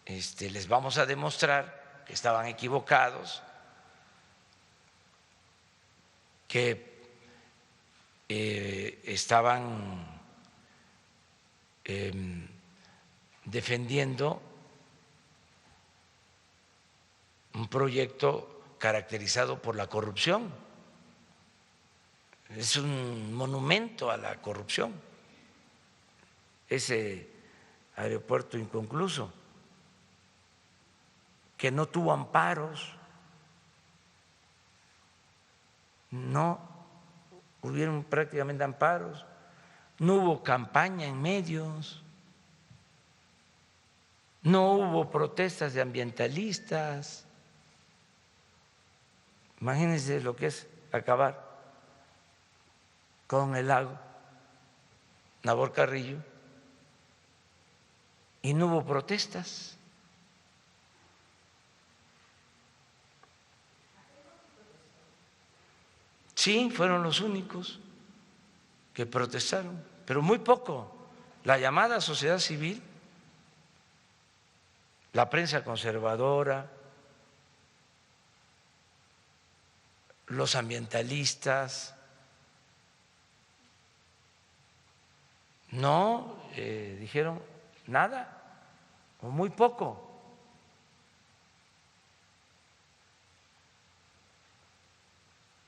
les vamos a demostrar que estaban equivocados, que estaban defendiendo un proyecto caracterizado por la corrupción. Es un monumento a la corrupción, ese aeropuerto inconcluso, que no tuvo amparos, no hubieron prácticamente amparos, no hubo campaña en medios, no hubo protestas de ambientalistas. Imagínense lo que es acabar con el lago Nabor Carrillo y no hubo protestas. Sí, fueron los únicos que protestaron, pero muy poco. La llamada sociedad civil, la prensa conservadora, los ambientalistas, no dijeron nada o muy poco.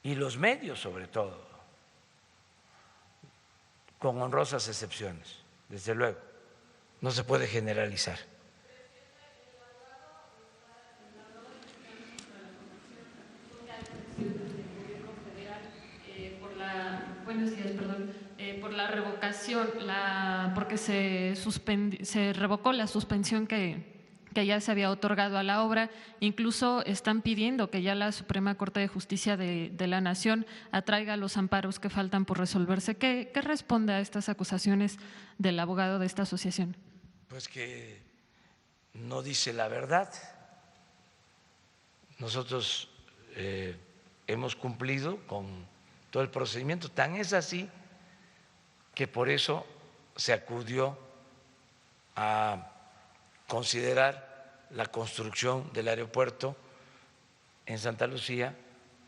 Y los medios, sobre todo, con honrosas excepciones, desde luego, no se puede generalizar. Buenos días, perdón. Por la revocación, porque se revocó la suspensión que ya se había otorgado a la obra. Incluso están pidiendo que ya la Suprema Corte de Justicia de la Nación atraiga los amparos que faltan por resolverse. ¿Qué responde a estas acusaciones del abogado de esta asociación? Pues que no dice la verdad. Nosotros hemos cumplido con todo el procedimiento. Tan es así que por eso se acudió a considerar la construcción del aeropuerto en Santa Lucía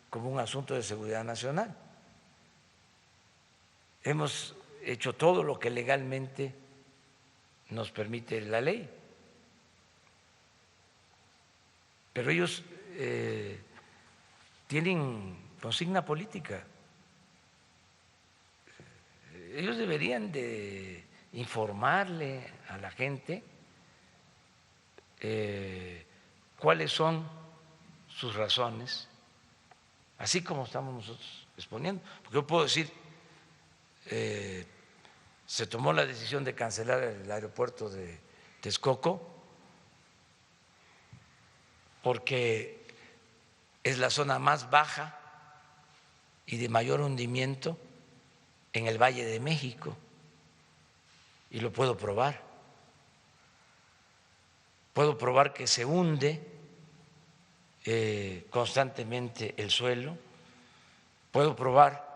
como un asunto de seguridad nacional. Hemos hecho todo lo que legalmente nos permite la ley, pero ellos tienen consigna política. Ellos deberían de informarle a la gente cuáles son sus razones, así como estamos nosotros exponiendo. Porque yo puedo decir, se tomó la decisión de cancelar el aeropuerto de Texcoco porque es la zona más baja y de mayor hundimiento en el Valle de México, y lo puedo probar. Puedo probar que se hunde constantemente el suelo, puedo probar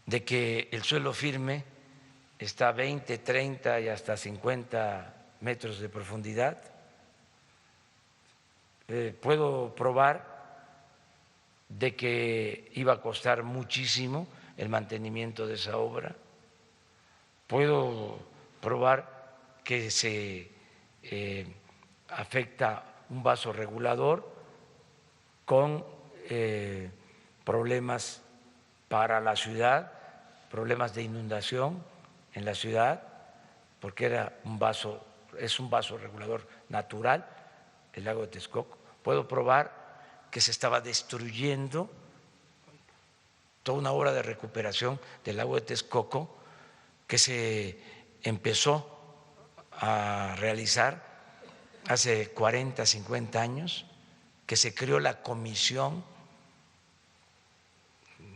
de que el suelo firme está a 20, 30 y hasta 50 metros de profundidad. Puedo probar de que iba a costar muchísimo el mantenimiento de esa obra. Puedo probar que se afecta un vasorregulador con problemas para la ciudad, problemas de inundación en la ciudad, porque es un vasorregulador natural, el lago de Texcoco. Puedo probar que se estaba destruyendo toda una obra de recuperación del lago de Texcoco que se empezó a realizar hace 40, 50 años, que se creó la Comisión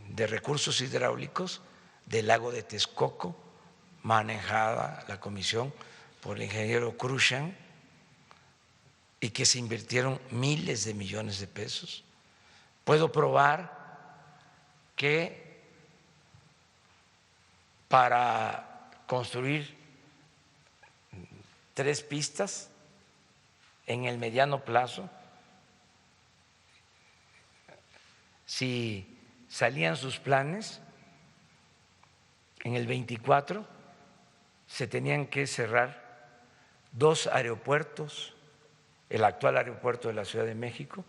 de Recursos Hidráulicos del lago de Texcoco, manejada la comisión por el ingeniero Krushan, y que se invirtieron miles de millones de pesos. Puedo probar que para construir 3 pistas en el mediano plazo, si salían sus planes, en el 24 se tenían que cerrar 2 aeropuertos, el actual aeropuerto de la Ciudad de México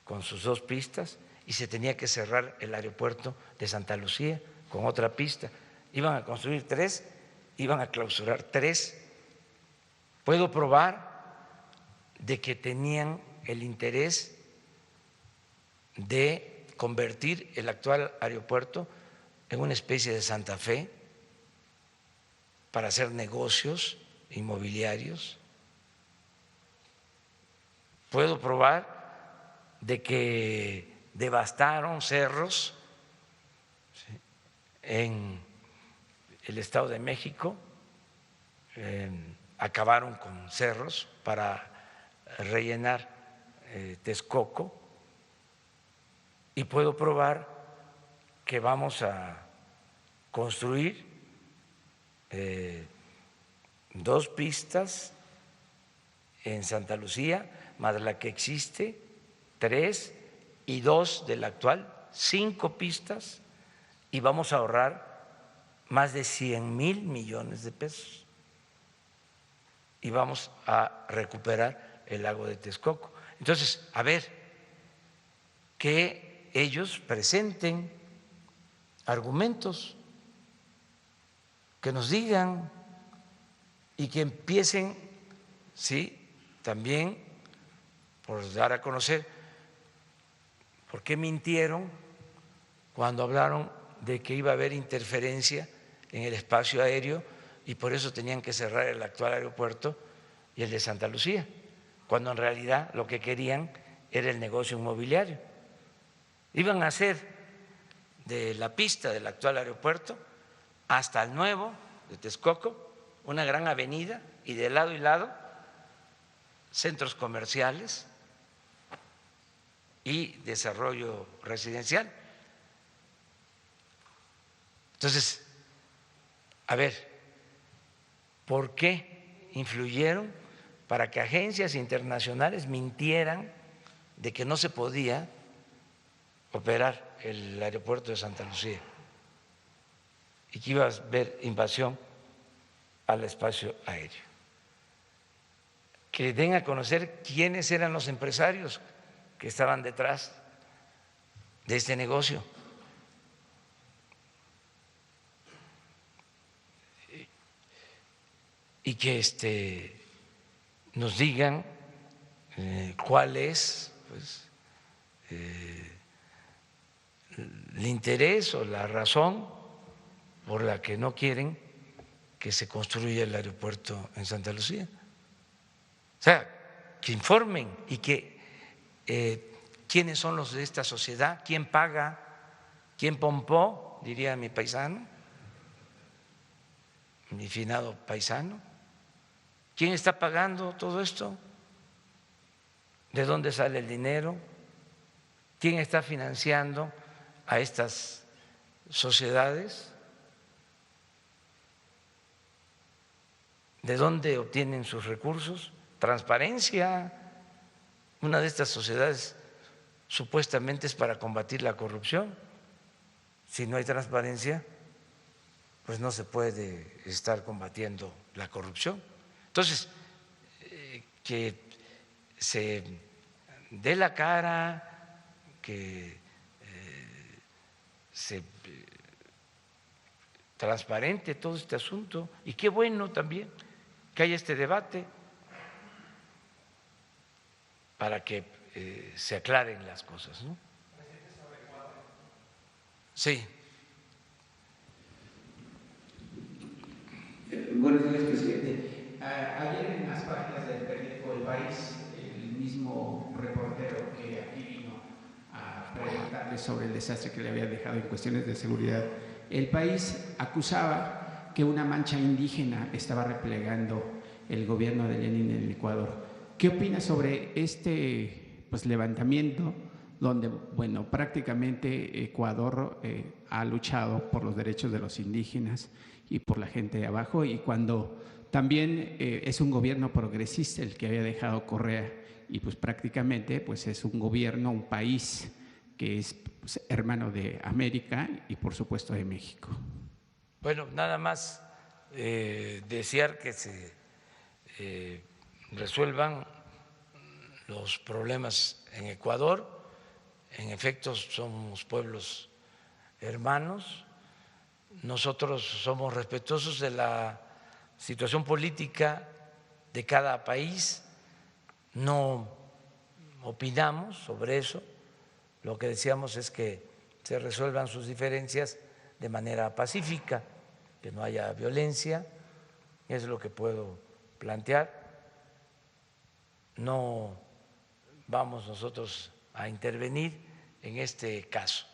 con sus 2 pistas, y se tenía que cerrar el aeropuerto de Santa Lucía con otra pista. Iban a construir 3, iban a clausurar 3. Puedo probar de que tenían el interés de convertir el actual aeropuerto en una especie de Santa Fe para hacer negocios inmobiliarios. Puedo probar de que devastaron cerros en el Estado de México, acabaron con cerros para rellenar Texcoco, y puedo probar que vamos a construir 2 pistas en Santa Lucía, más la que existe, 3, y 2 de la actual, 5 pistas, y vamos a ahorrar más de 100,000 millones de pesos, y vamos a recuperar el lago de Texcoco. Entonces, a ver, que ellos presenten argumentos, que nos digan, y que empiecen, sí, también por dar a conocer por qué mintieron cuando hablaron de que iba a haber interferencia en el espacio aéreo y por eso tenían que cerrar el actual aeropuerto y el de Santa Lucía, cuando en realidad lo que querían era el negocio inmobiliario. Iban a hacer de la pista del actual aeropuerto hasta el nuevo de Texcoco una gran avenida, y de lado y lado centros comerciales, y desarrollo residencial. Entonces, a ver, ¿por qué influyeron para que agencias internacionales mintieran de que no se podía operar el aeropuerto de Santa Lucía y que iba a haber invasión al espacio aéreo? Que den a conocer quiénes eran los empresarios que estaban detrás de este negocio. Y que nos digan cuál es pues, el interés o la razón por la que no quieren que se construya el aeropuerto en Santa Lucía. O sea, que informen y que quiénes son los de esta sociedad, quién paga, quién pompó, diría mi paisano, mi finado paisano. ¿Quién está pagando todo esto? ¿De dónde sale el dinero? ¿Quién está financiando a estas sociedades? ¿De dónde obtienen sus recursos? Transparencia. Una de estas sociedades supuestamente es para combatir la corrupción. Si no hay transparencia, pues no se puede estar combatiendo la corrupción. Entonces, que se dé la cara, que se transparente todo este asunto, y qué bueno también que haya este debate para que se aclaren las cosas, ¿no? Sí. Buenos días, presidente. Ayer en las páginas del periódico El País, el mismo reportero que aquí vino a preguntarle sobre el desastre que le había dejado en cuestiones de seguridad, El País acusaba que una mancha indígena estaba replegando el gobierno de Lenin en el Ecuador. ¿Qué opina sobre este levantamiento donde, bueno, prácticamente Ecuador ha luchado por los derechos de los indígenas y por la gente de abajo, y cuando también es un gobierno progresista el que había dejado Correa, y pues prácticamente pues es un gobierno, un país que es hermano de América y por supuesto de México? Bueno, nada más desear que se resuelvan los problemas en Ecuador. En efecto, somos pueblos hermanos. Nosotros somos respetuosos de la situación política de cada país, no opinamos sobre eso. Lo que deseamos es que se resuelvan sus diferencias de manera pacífica, que no haya violencia, es lo que puedo plantear. No vamos nosotros a intervenir en este caso.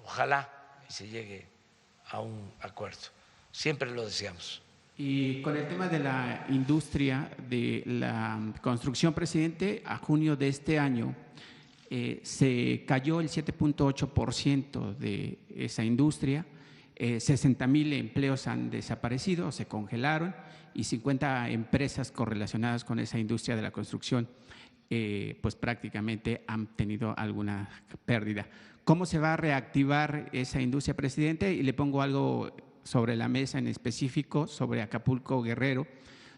Ojalá y se llegue a un acuerdo. Siempre lo deseamos. Y con el tema de la industria de la construcción, presidente, a junio de este año se cayó el 7.8% de esa industria, 60,000 empleos han desaparecido, se congelaron, y 50 empresas correlacionadas con esa industria de la construcción pues prácticamente han tenido alguna pérdida. ¿Cómo se va a reactivar esa industria, presidente? Y le pongo algo sobre la mesa en específico sobre Acapulco Guerrero,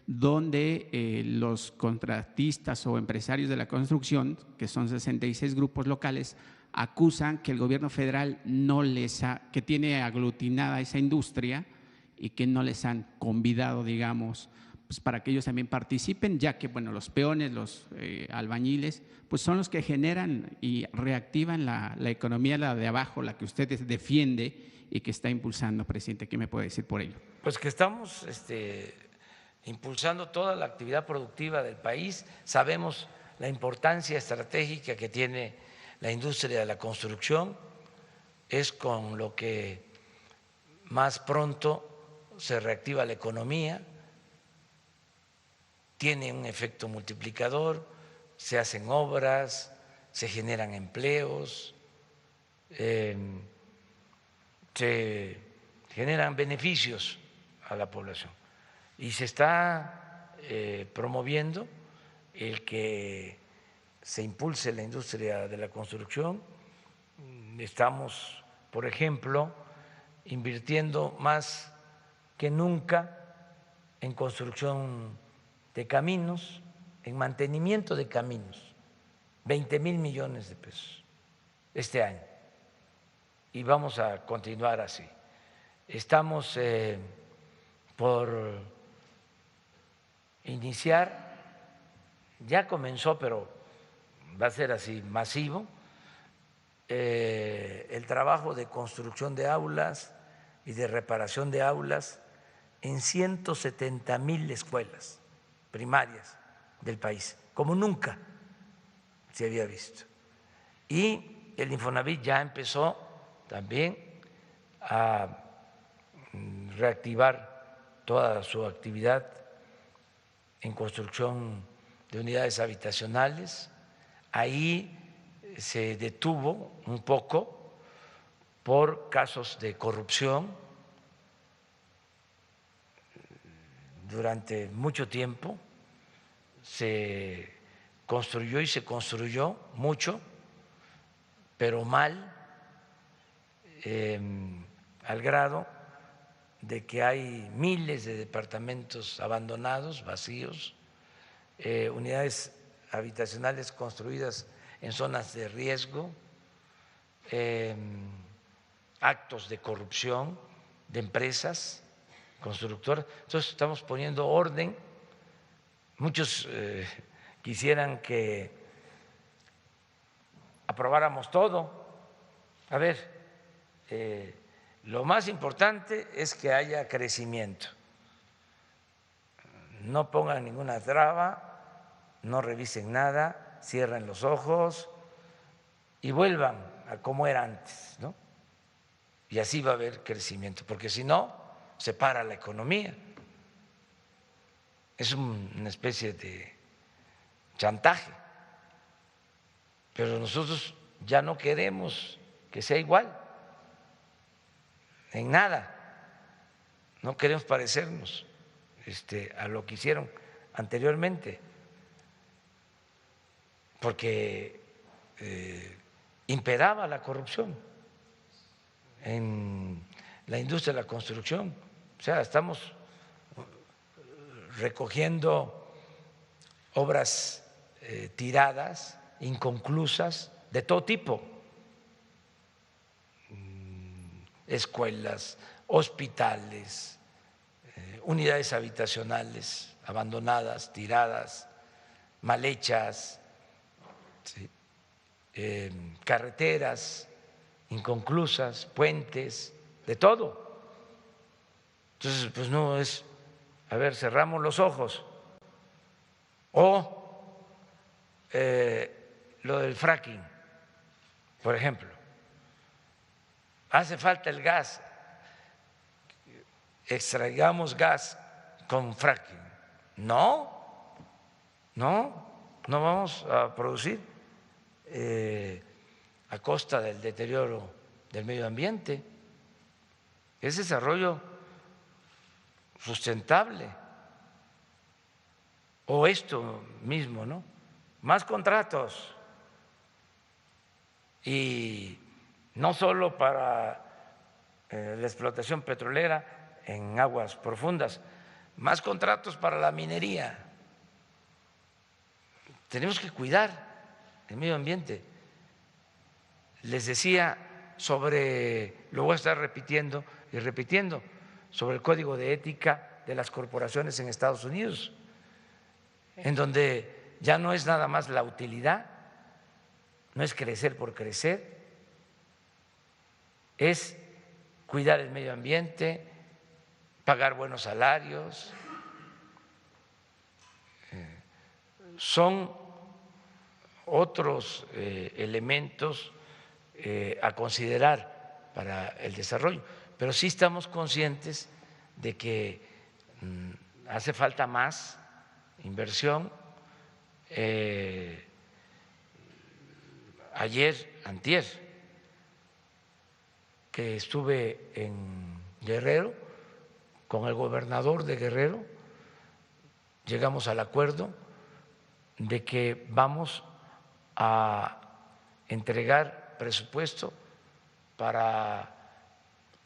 donde los contratistas o empresarios de la construcción, que son 66 grupos locales, acusan que el gobierno federal que tiene aglutinada esa industria y que no les han convidado, digamos, pues para que ellos también participen, ya que bueno, los peones, los albañiles, pues son los que generan y reactivan la economía, la de abajo, la que usted defiende y que está impulsando, presidente. ¿Qué me puede decir por ello? Pues que estamos impulsando toda la actividad productiva del país. Sabemos la importancia estratégica que tiene la industria de la construcción. Es con lo que más pronto se reactiva la economía. Tiene un efecto multiplicador, se hacen obras, se generan empleos, se generan beneficios a la población. Y se está promoviendo el que se impulse la industria de la construcción. Estamos, por ejemplo, invirtiendo más que nunca en construcción de caminos, en mantenimiento de caminos, 20,000 millones de pesos este año. Y vamos a continuar así. Estamos por iniciar, ya comenzó, pero va a ser así masivo, el trabajo de construcción de aulas y de reparación de aulas en 170,000 escuelas primarias del país, como nunca se había visto. Y el Infonavit ya empezó también a reactivar toda su actividad en construcción de unidades habitacionales. Ahí se detuvo un poco por casos de corrupción durante mucho tiempo. Se construyó y se construyó mucho, pero mal, al grado de que hay miles de departamentos abandonados, vacíos, unidades habitacionales construidas en zonas de riesgo, actos de corrupción de empresas constructoras. Entonces estamos poniendo orden. Muchos quisieran que aprobáramos todo. A ver, lo más importante es que haya crecimiento. No pongan ninguna traba, no revisen nada, cierren los ojos y vuelvan a como era antes, ¿no? Y así va a haber crecimiento, porque si no, se para la economía. Es una especie de chantaje, pero nosotros ya no queremos que sea igual, en nada, no queremos parecernos a lo que hicieron anteriormente, porque imperaba la corrupción en la industria de la construcción. O sea, estamos recogiendo obras tiradas, inconclusas, de todo tipo, escuelas, hospitales, unidades habitacionales abandonadas, tiradas, mal hechas, ¿sí? Carreteras inconclusas, puentes, de todo. Entonces, pues no es, a ver, cerramos los ojos. O lo del fracking, por ejemplo. Hace falta el gas, extraigamos gas con fracking. No vamos a producir a costa del deterioro del medio ambiente. Es desarrollo sustentable. O esto mismo, ¿no? Más contratos. Y no solo para la explotación petrolera en aguas profundas, más contratos para la minería. Tenemos que cuidar el medio ambiente. Les decía sobre, lo voy a estar repitiendo y repitiendo, sobre el código de ética de las corporaciones en Estados Unidos, en donde ya no es nada más la utilidad, no es crecer por crecer, es cuidar el medio ambiente, pagar buenos salarios. Son otros elementos a considerar para el desarrollo, pero sí estamos conscientes de que hace falta más inversión, ayer, antier, que estuve en Guerrero con el gobernador de Guerrero, llegamos al acuerdo de que vamos a entregar presupuesto para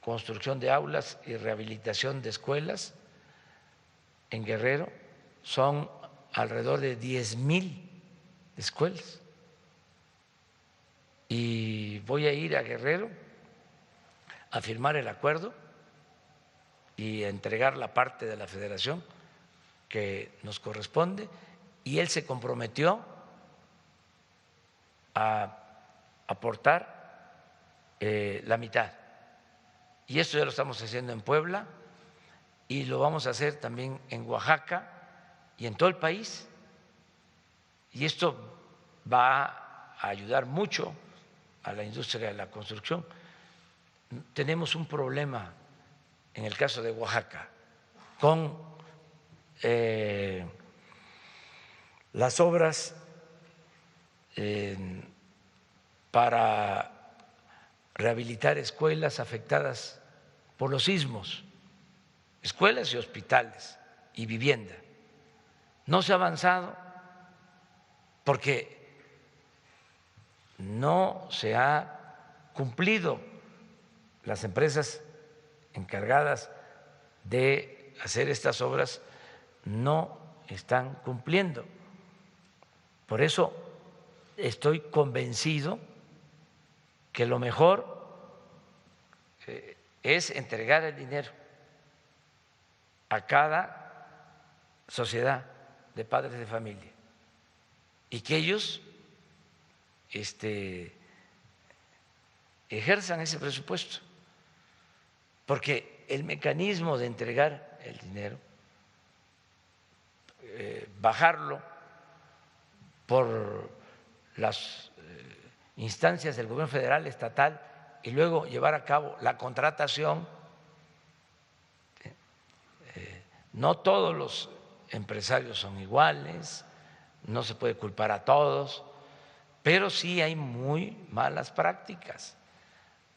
construcción de aulas y rehabilitación de escuelas en Guerrero. Son alrededor de 10,000 escuelas. Y voy a ir a Guerrero a firmar el acuerdo y a entregar la parte de la federación que nos corresponde, y él se comprometió a aportar la mitad. Y esto ya lo estamos haciendo en Puebla y lo vamos a hacer también en Oaxaca y en todo el país. Y esto va a ayudar mucho a la industria de la construcción. Tenemos un problema en el caso de Oaxaca con las obras para rehabilitar escuelas afectadas por los sismos, escuelas y hospitales y vivienda. No se ha avanzado porque no se ha cumplido. Las empresas encargadas de hacer estas obras no están cumpliendo. Por eso estoy convencido que lo mejor es entregar el dinero a cada sociedad de padres de familia y que ellos ejerzan ese presupuesto, porque el mecanismo de entregar el dinero, bajarlo por las instancias del gobierno federal, estatal, y luego llevar a cabo la contratación. No todos los empresarios son iguales, no se puede culpar a todos, pero sí hay muy malas prácticas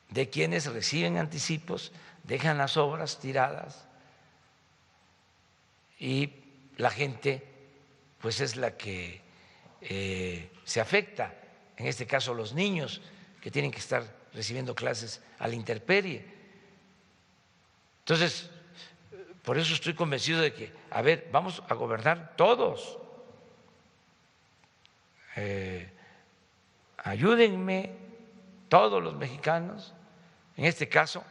de quienes reciben anticipos, dejan las obras tiradas y la gente pues es la que se afecta, en este caso los niños que tienen que estar recibiendo clases a la intemperie. Entonces, por eso estoy convencido de que, a ver, vamos a gobernar todos. Ayúdenme todos los mexicanos, en este caso,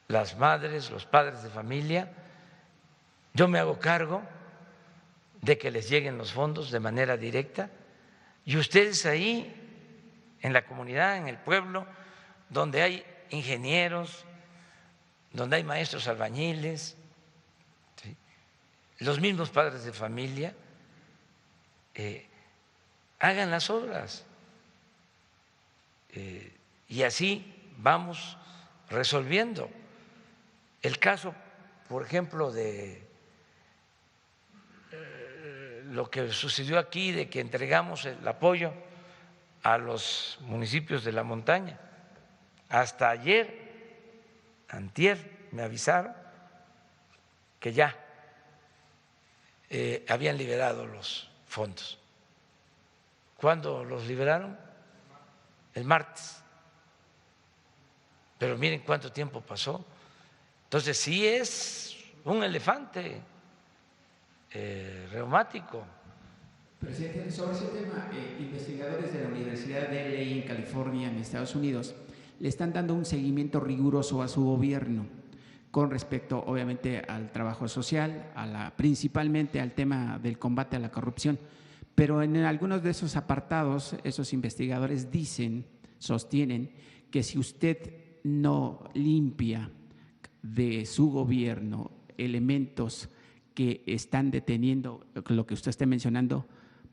las madres, los padres de familia. Yo me hago cargo de que les lleguen los fondos de manera directa, y ustedes ahí en la comunidad, en el pueblo, donde hay ingenieros, donde hay maestros albañiles, ¿sí?, los mismos padres de familia, hagan las obras, y así vamos resolviendo. El caso, por ejemplo, de lo que sucedió aquí, de que entregamos el apoyo a los municipios de la montaña. Hasta ayer, antier, me avisaron que ya habían liberado los fondos. ¿Cuándo los liberaron? El martes. Pero miren cuánto tiempo pasó. Entonces sí es un elefante reumático. Presidente, sobre ese tema, investigadores de la Universidad de LA en California, en Estados Unidos, le están dando un seguimiento riguroso a su gobierno con respecto, obviamente, al trabajo social, principalmente al tema del combate a la corrupción. Pero en algunos de esos apartados, esos investigadores sostienen que si usted no limpia de su gobierno elementos que están deteniendo lo que usted está mencionando,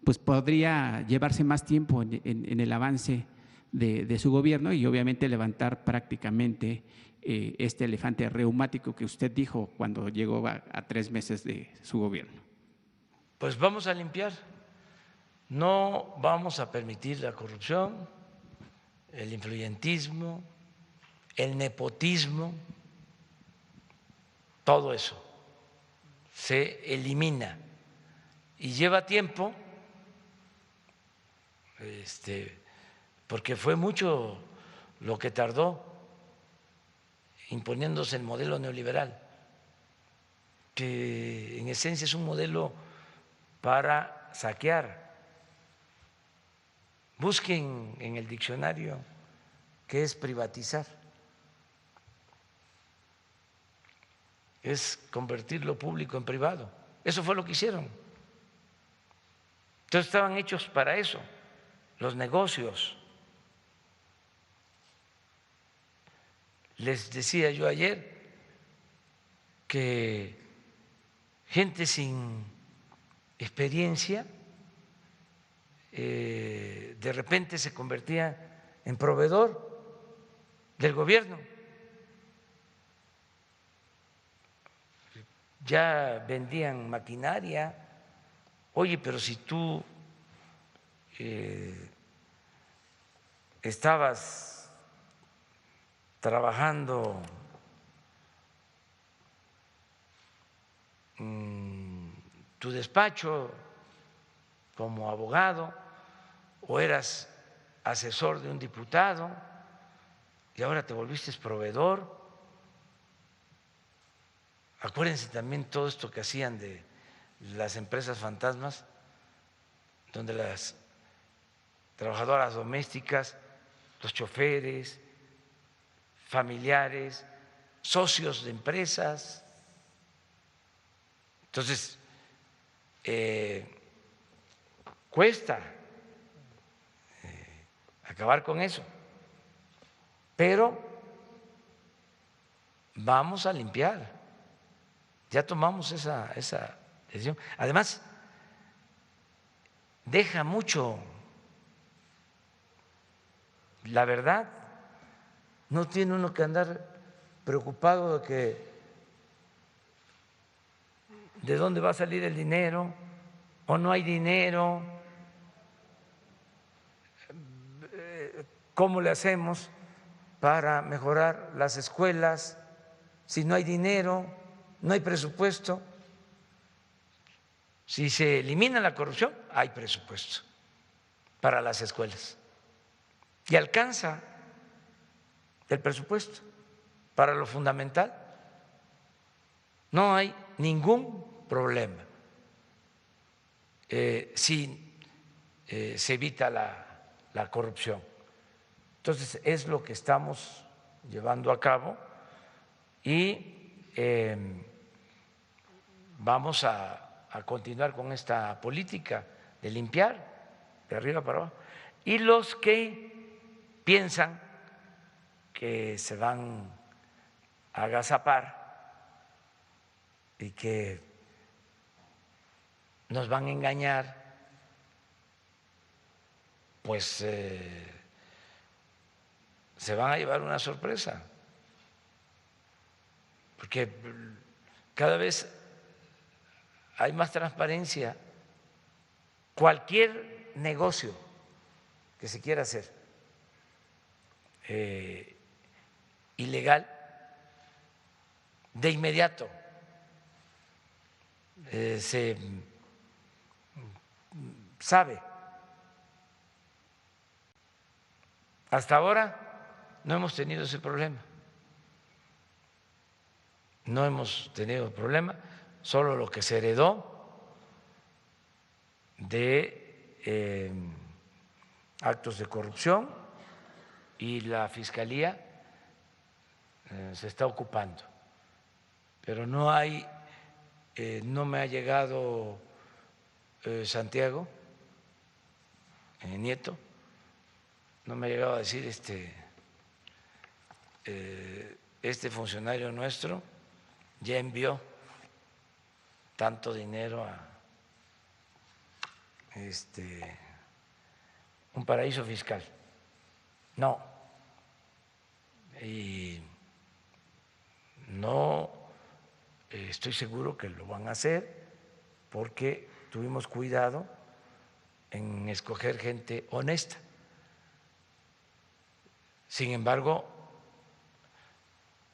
pues podría llevarse más tiempo en el avance de su gobierno y obviamente levantar prácticamente este elefante reumático que usted dijo cuando llegó a 3 meses de su gobierno. Pues vamos a limpiar. no vamos a permitir la corrupción, el influyentismo, el nepotismo, todo eso se elimina y lleva tiempo, porque fue mucho lo que tardó imponiéndose el modelo neoliberal, que en esencia es un modelo para saquear. Busquen en el diccionario qué es privatizar. Es convertir lo público en privado. Eso fue lo que hicieron. Entonces estaban hechos para eso, los negocios. Les decía yo ayer que gente sin experiencia de repente se convertía en proveedor del gobierno. Ya vendían maquinaria. Oye, pero si tú estabas trabajando en tu despacho como abogado o eras asesor de un diputado y ahora te volviste proveedor. Acuérdense también todo esto que hacían de las empresas fantasmas, donde las trabajadoras domésticas, los choferes, familiares, socios de empresas. Entonces, cuesta acabar con eso, pero vamos a limpiar. Ya tomamos esa decisión. Además, deja mucho. La verdad, no tiene uno que andar preocupado de dónde va a salir el dinero o no hay dinero, cómo le hacemos para mejorar las escuelas si no hay dinero. No hay presupuesto. Si se elimina la corrupción, hay presupuesto para las escuelas. Y alcanza el presupuesto para lo fundamental. No hay ningún problema si se evita la corrupción. Entonces, es lo que estamos llevando a cabo y vamos a continuar con esta política de limpiar de arriba para abajo. Y los que piensan que se van a agazapar y que nos van a engañar, pues se van a llevar una sorpresa, porque cada vez hay más transparencia. Cualquier negocio que se quiera hacer ilegal, de inmediato se sabe. Hasta ahora no hemos tenido ese problema. No hemos tenido problema, solo lo que se heredó de actos de corrupción y la Fiscalía se está ocupando. Pero no hay, no me ha llegado Santiago Nieto, no me ha llegado a decir este funcionario nuestro ya envió tanto dinero a un paraíso fiscal. No. Y no estoy seguro que lo van a hacer porque tuvimos cuidado en escoger gente honesta. Sin embargo,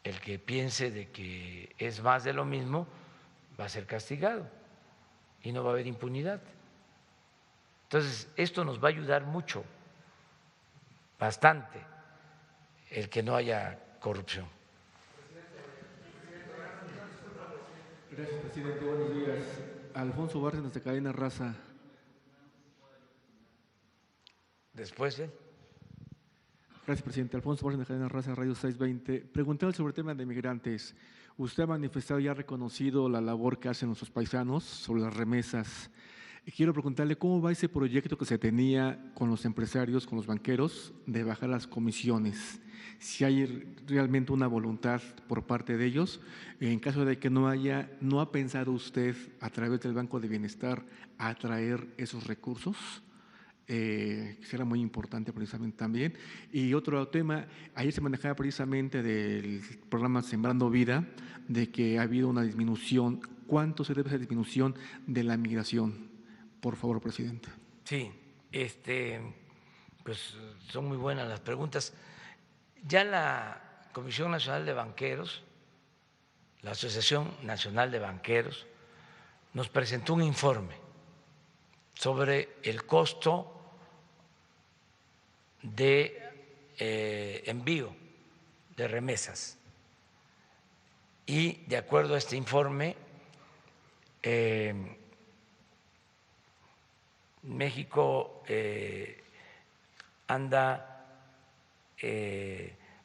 el que piense de que es más de lo mismo va a ser castigado y no va a haber impunidad. Entonces, esto nos va a ayudar mucho, bastante, el que no haya corrupción. Gracias, presidente. Buenos días. Alfonso Bárcenas, de Cadena Raza. Después él. Gracias, presidente. Alfonso Bárcenas, de Cadena Raza, Radio 620. Preguntando sobre el tema de migrantes. Usted ha manifestado y ha reconocido la labor que hacen nuestros paisanos sobre las remesas. Quiero preguntarle cómo va ese proyecto que se tenía con los empresarios, con los banqueros, de bajar las comisiones. Si hay realmente una voluntad por parte de ellos, en caso de que no haya, ¿no ha pensado usted a través del Banco de Bienestar atraer esos recursos? Será muy importante precisamente también. Y otro tema, ayer se manejaba precisamente del programa Sembrando Vida, de que ha habido una disminución. ¿Cuánto se debe esa disminución de la migración? Por favor, presidente. Sí, pues son muy buenas las preguntas. Ya la Comisión Nacional de Banqueros, la Asociación Nacional de Banqueros, nos presentó un informe sobre el costo de envío de remesas. Y de acuerdo a este informe, México anda,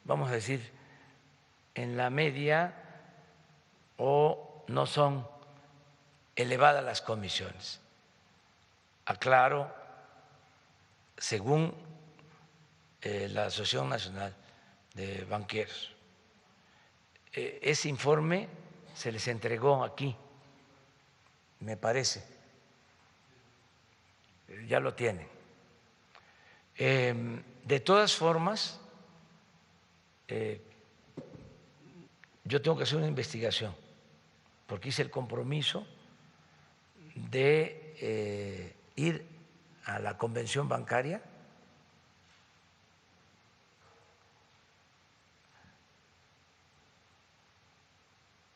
vamos a decir, en la media, o no son elevadas las comisiones. Aclaro, según la Asociación Nacional de Banqueros, ese informe se les entregó aquí, me parece, ya lo tienen. De todas formas, yo tengo que hacer una investigación, porque hice el compromiso de ir a la convención bancaria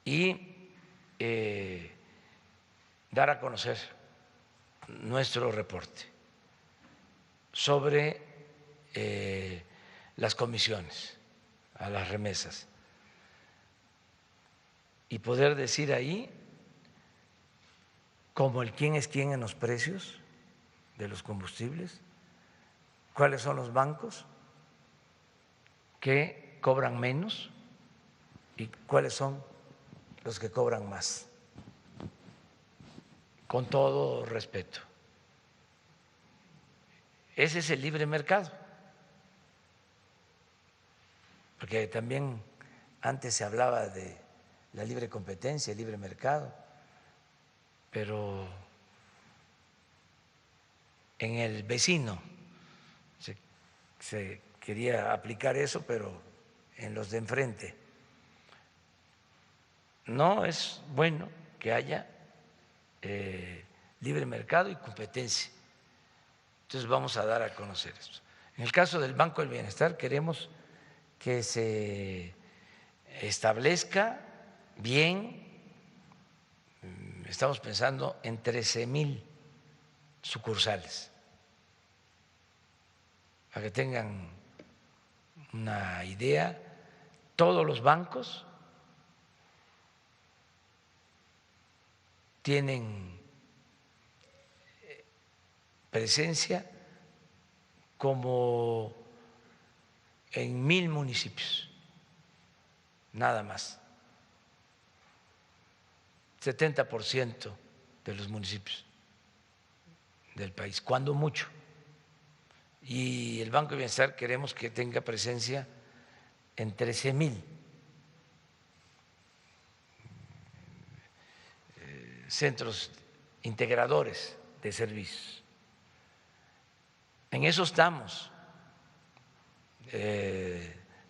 y dar a conocer nuestro reporte sobre las comisiones a las remesas y poder decir ahí, como el quién es quién en los precios de los combustibles, cuáles son los bancos que cobran menos y cuáles son los que cobran más, con todo respeto. Ese es el libre mercado, porque también antes se hablaba de la libre competencia, el libre mercado, pero en el vecino se quería aplicar eso, pero en los de enfrente. No es bueno que haya libre mercado y competencia. Entonces vamos a dar a conocer esto. En el caso del Banco del Bienestar queremos que se establezca bien, estamos pensando en 13,000 sucursales, para que tengan una idea. Todos los bancos tienen presencia como en 1,000 municipios, nada más. 70% de los municipios del país, cuando mucho. Y el Banco de Bienestar queremos que tenga presencia en 13,000 centros integradores de servicios. En eso estamos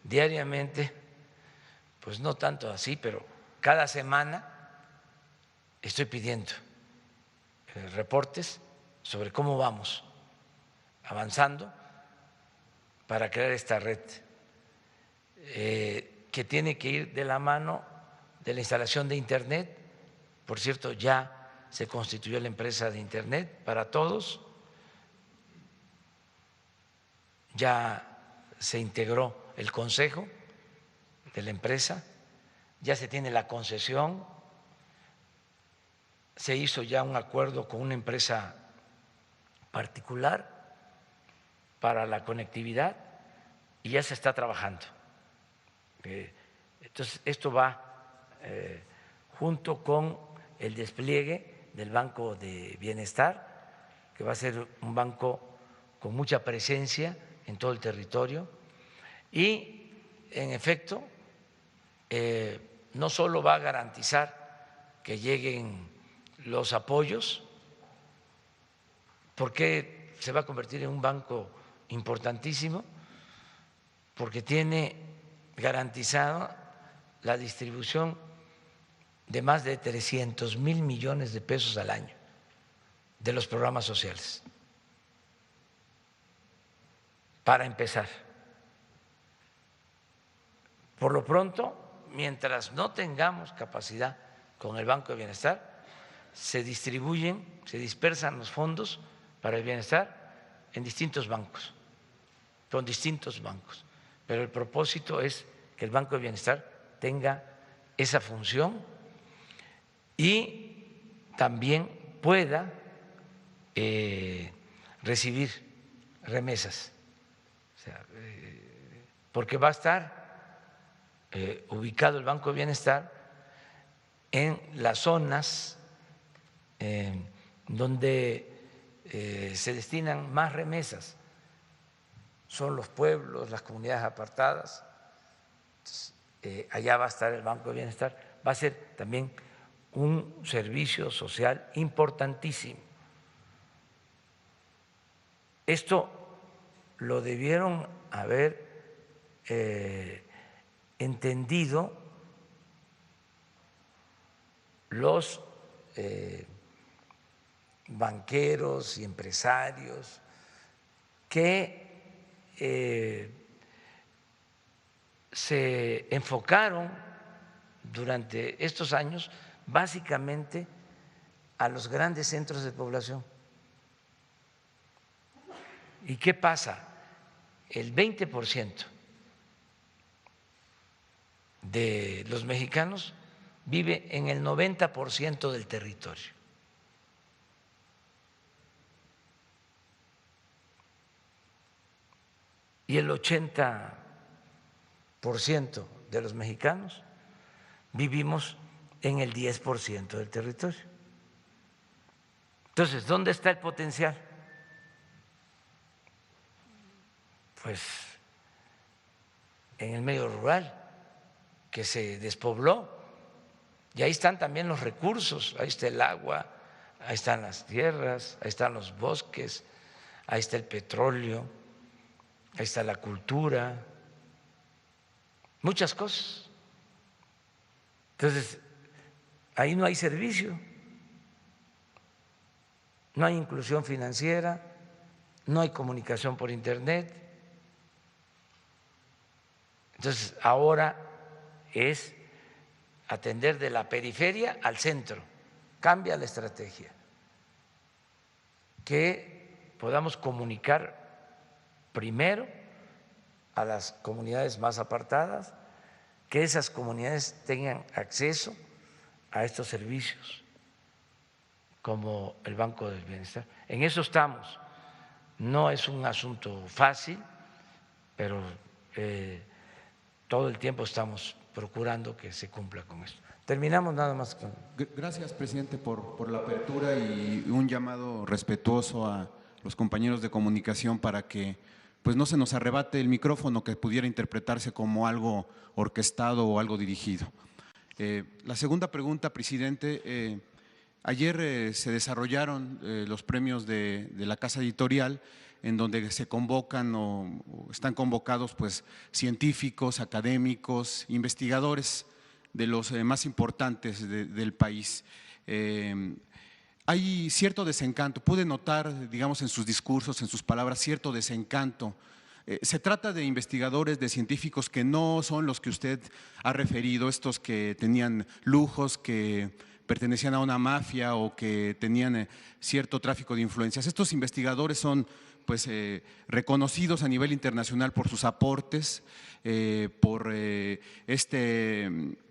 diariamente, pues no tanto así, pero cada semana estoy pidiendo reportes sobre cómo vamos avanzando para crear esta red que tiene que ir de la mano de la instalación de Internet. Por cierto, ya se constituyó la empresa de Internet para todos, ya se integró el consejo de la empresa, ya se tiene la concesión, se hizo ya un acuerdo con una empresa particular para la conectividad y ya se está trabajando. Entonces, esto va junto con el despliegue del Banco de Bienestar, que va a ser un banco con mucha presencia en todo el territorio y, en efecto, no solo va a garantizar que lleguen los apoyos, porque se va a convertir en un banco importantísimo, porque tiene garantizado la distribución de más de 300,000 millones de pesos al año de los programas sociales. Para empezar. Por lo pronto, mientras no tengamos capacidad con el Banco de Bienestar, se distribuyen, se dispersan los fondos para el bienestar en distintos bancos, con distintos bancos. Pero el propósito es que el Banco de Bienestar tenga esa función y también pueda recibir remesas, o sea, porque va a estar ubicado el Banco de Bienestar en las zonas donde se destinan más remesas, son los pueblos, las comunidades apartadas. Entonces, allá va a estar el Banco de Bienestar, va a ser también un servicio social importantísimo. Esto lo debieron haber entendido los banqueros y empresarios que se enfocaron durante estos años básicamente a los grandes centros de población. ¿Y qué pasa? El 20% de los mexicanos vive en el 90% del territorio. Y el 80% de los mexicanos vivimos en el 10% del territorio. Entonces, ¿dónde está el potencial? Pues en el medio rural, que se despobló, y ahí están también los recursos, ahí está el agua, ahí están las tierras, ahí están los bosques, ahí está el petróleo, ahí está la cultura, muchas cosas. Entonces, ahí no hay servicio, no hay inclusión financiera, no hay comunicación por Internet. Entonces, ahora es atender de la periferia al centro, cambia la estrategia, que podamos comunicar primero a las comunidades más apartadas, que esas comunidades tengan acceso a estos servicios como el Banco del Bienestar. En eso estamos. No es un asunto fácil, pero todo el tiempo estamos procurando que se cumpla con esto. Terminamos nada más con… Gracias, presidente, por la apertura y un llamado respetuoso a los compañeros de comunicación para que pues no se nos arrebate el micrófono, que pudiera interpretarse como algo orquestado o algo dirigido. La segunda pregunta, presidente. Ayer se desarrollaron los premios de la Casa Editorial, en donde se convocan o están convocados pues científicos, académicos, investigadores de los más importantes del país. hay cierto desencanto, pude notar, digamos, en sus discursos, en sus palabras, cierto desencanto. Se trata de investigadores, de científicos que no son los que usted ha referido, estos que tenían lujos, que pertenecían a una mafia o que tenían cierto tráfico de influencias. Estos investigadores son pues, reconocidos a nivel internacional por sus aportes, por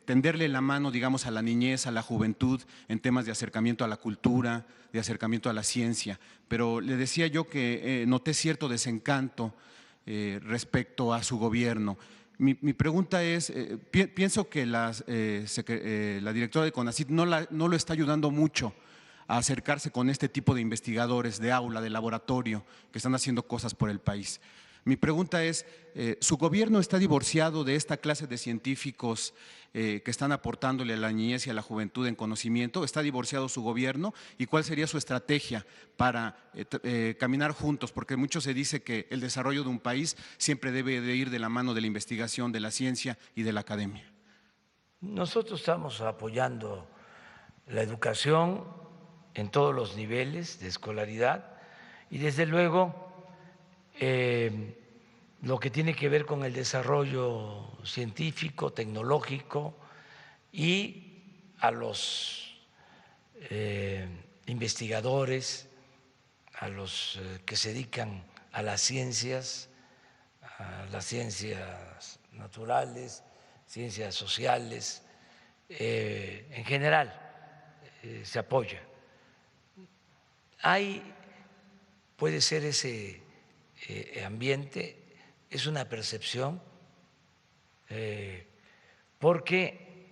tenderle la mano, digamos, a la niñez, a la juventud en temas de acercamiento a la cultura, de acercamiento a la ciencia. Pero le decía yo que noté cierto desencanto respecto a su gobierno. Mi pregunta es, pienso que la directora de CONACYT no lo está ayudando mucho a acercarse con este tipo de investigadores de aula, de laboratorio, que están haciendo cosas por el país. Mi pregunta es, ¿su gobierno está divorciado de esta clase de científicos que están aportándole a la niñez y a la juventud en conocimiento? ¿Está divorciado su gobierno? ¿Y cuál sería su estrategia para caminar juntos? Porque mucho se dice que el desarrollo de un país siempre debe de ir de la mano de la investigación, de la ciencia y de la academia. Nosotros estamos apoyando la educación en todos los niveles de escolaridad y desde luego lo que tiene que ver con el desarrollo científico, tecnológico y a los investigadores, a los que se dedican a las ciencias naturales, ciencias sociales, en general se apoya. Puede ser ese ambiente, es una percepción, porque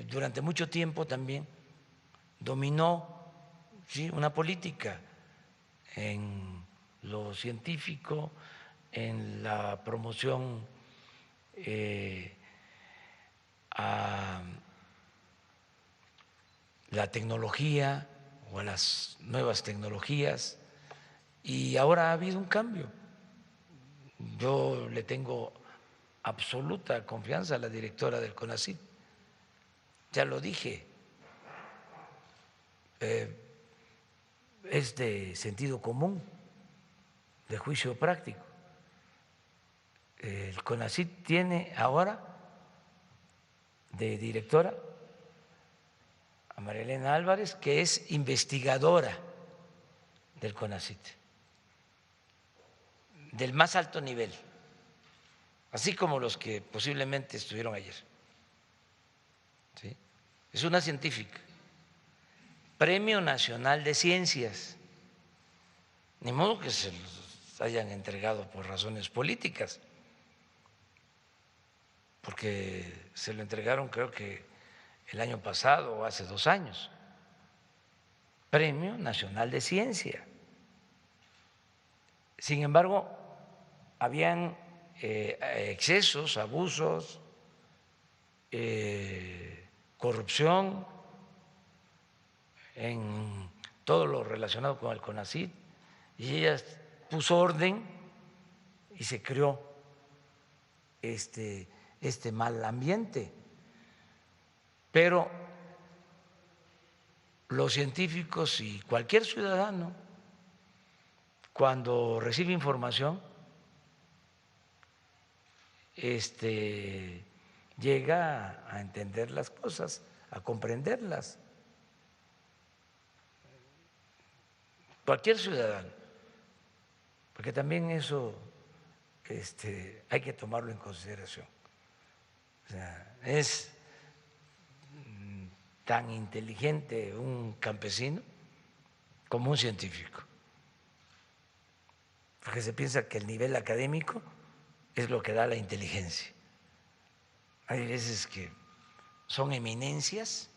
durante mucho tiempo también dominó una política en lo científico, en la promoción a la tecnología o a las nuevas tecnologías, y ahora ha habido un cambio. Yo le tengo absoluta confianza a la directora del CONACYT, ya lo dije, es de sentido común, de juicio práctico. El CONACYT tiene ahora de directora a María Elena Álvarez, que es investigadora del CONACYT, del más alto nivel, así como los que posiblemente estuvieron ayer. ¿Sí? Es una científica, Premio Nacional de Ciencias, ni modo que se los hayan entregado por razones políticas, porque se lo entregaron creo que el año pasado o hace 2 años, Premio Nacional de Ciencia. Sin embargo, habían excesos, abusos, corrupción en todo lo relacionado con el CONACYT, y ella puso orden y se creó este mal ambiente. Pero los científicos y cualquier ciudadano, cuando recibe información, llega a entender las cosas, a comprenderlas. Cualquier ciudadano, porque también eso hay que tomarlo en consideración. O sea, es tan inteligente un campesino como un científico, porque se piensa que el nivel académico es lo que da la inteligencia. Hay veces que son eminencias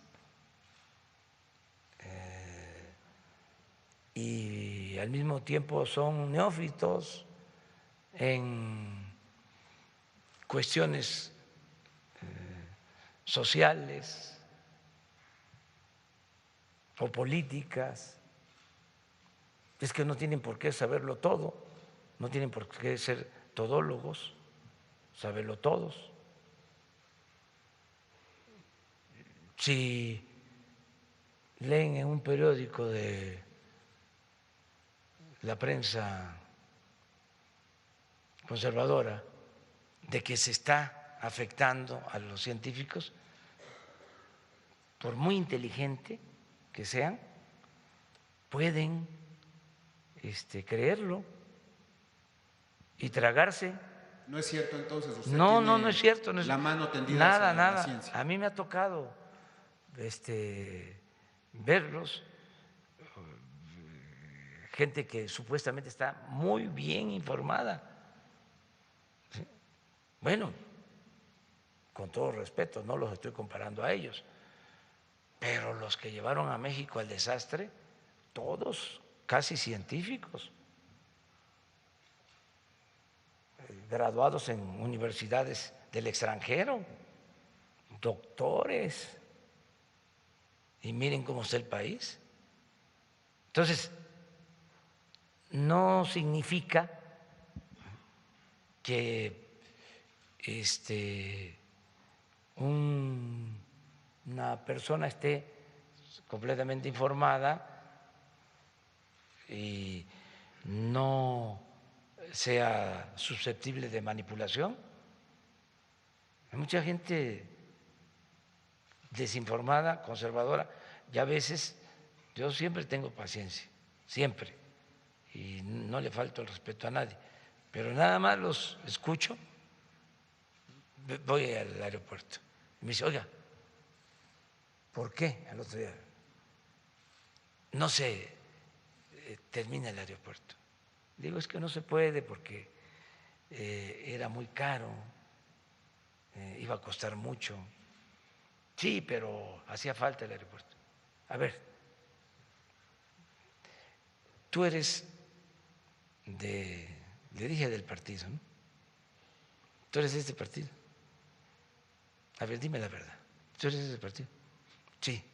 y al mismo tiempo son neófitos en cuestiones sociales o políticas. Es que no tienen por qué saberlo todo, no tienen por qué ser todólogos, saberlo todos. Si leen en un periódico de la prensa conservadora de que se está afectando a los científicos, por muy inteligente que sean, pueden creerlo y tragarse. ¿No es cierto entonces? Usted No es cierto. No es, la mano tendida nada, hacia la nada. ciencia. A mí me ha tocado verlos, gente que supuestamente está muy bien informada. ¿Sí? Bueno, con todo respeto, no los estoy comparando a ellos, pero los que llevaron a México al desastre, todos casi científicos, graduados en universidades del extranjero, doctores, y miren cómo está el país. Entonces, no significa que una persona esté completamente informada y no sea susceptible de manipulación. Hay mucha gente desinformada, conservadora, y a veces yo siempre tengo paciencia, siempre, y no le falto el respeto a nadie, pero nada más los escucho. Voy al aeropuerto y me dice, oiga, ¿por qué al otro día no se termina el aeropuerto? Digo, es que no se puede porque era muy caro, iba a costar mucho. Sí, pero hacía falta el aeropuerto. A ver, tú eres le dije del partido, ¿no? Tú eres de este partido. A ver, dime la verdad. ¿Tú eres de ese partido? Sí.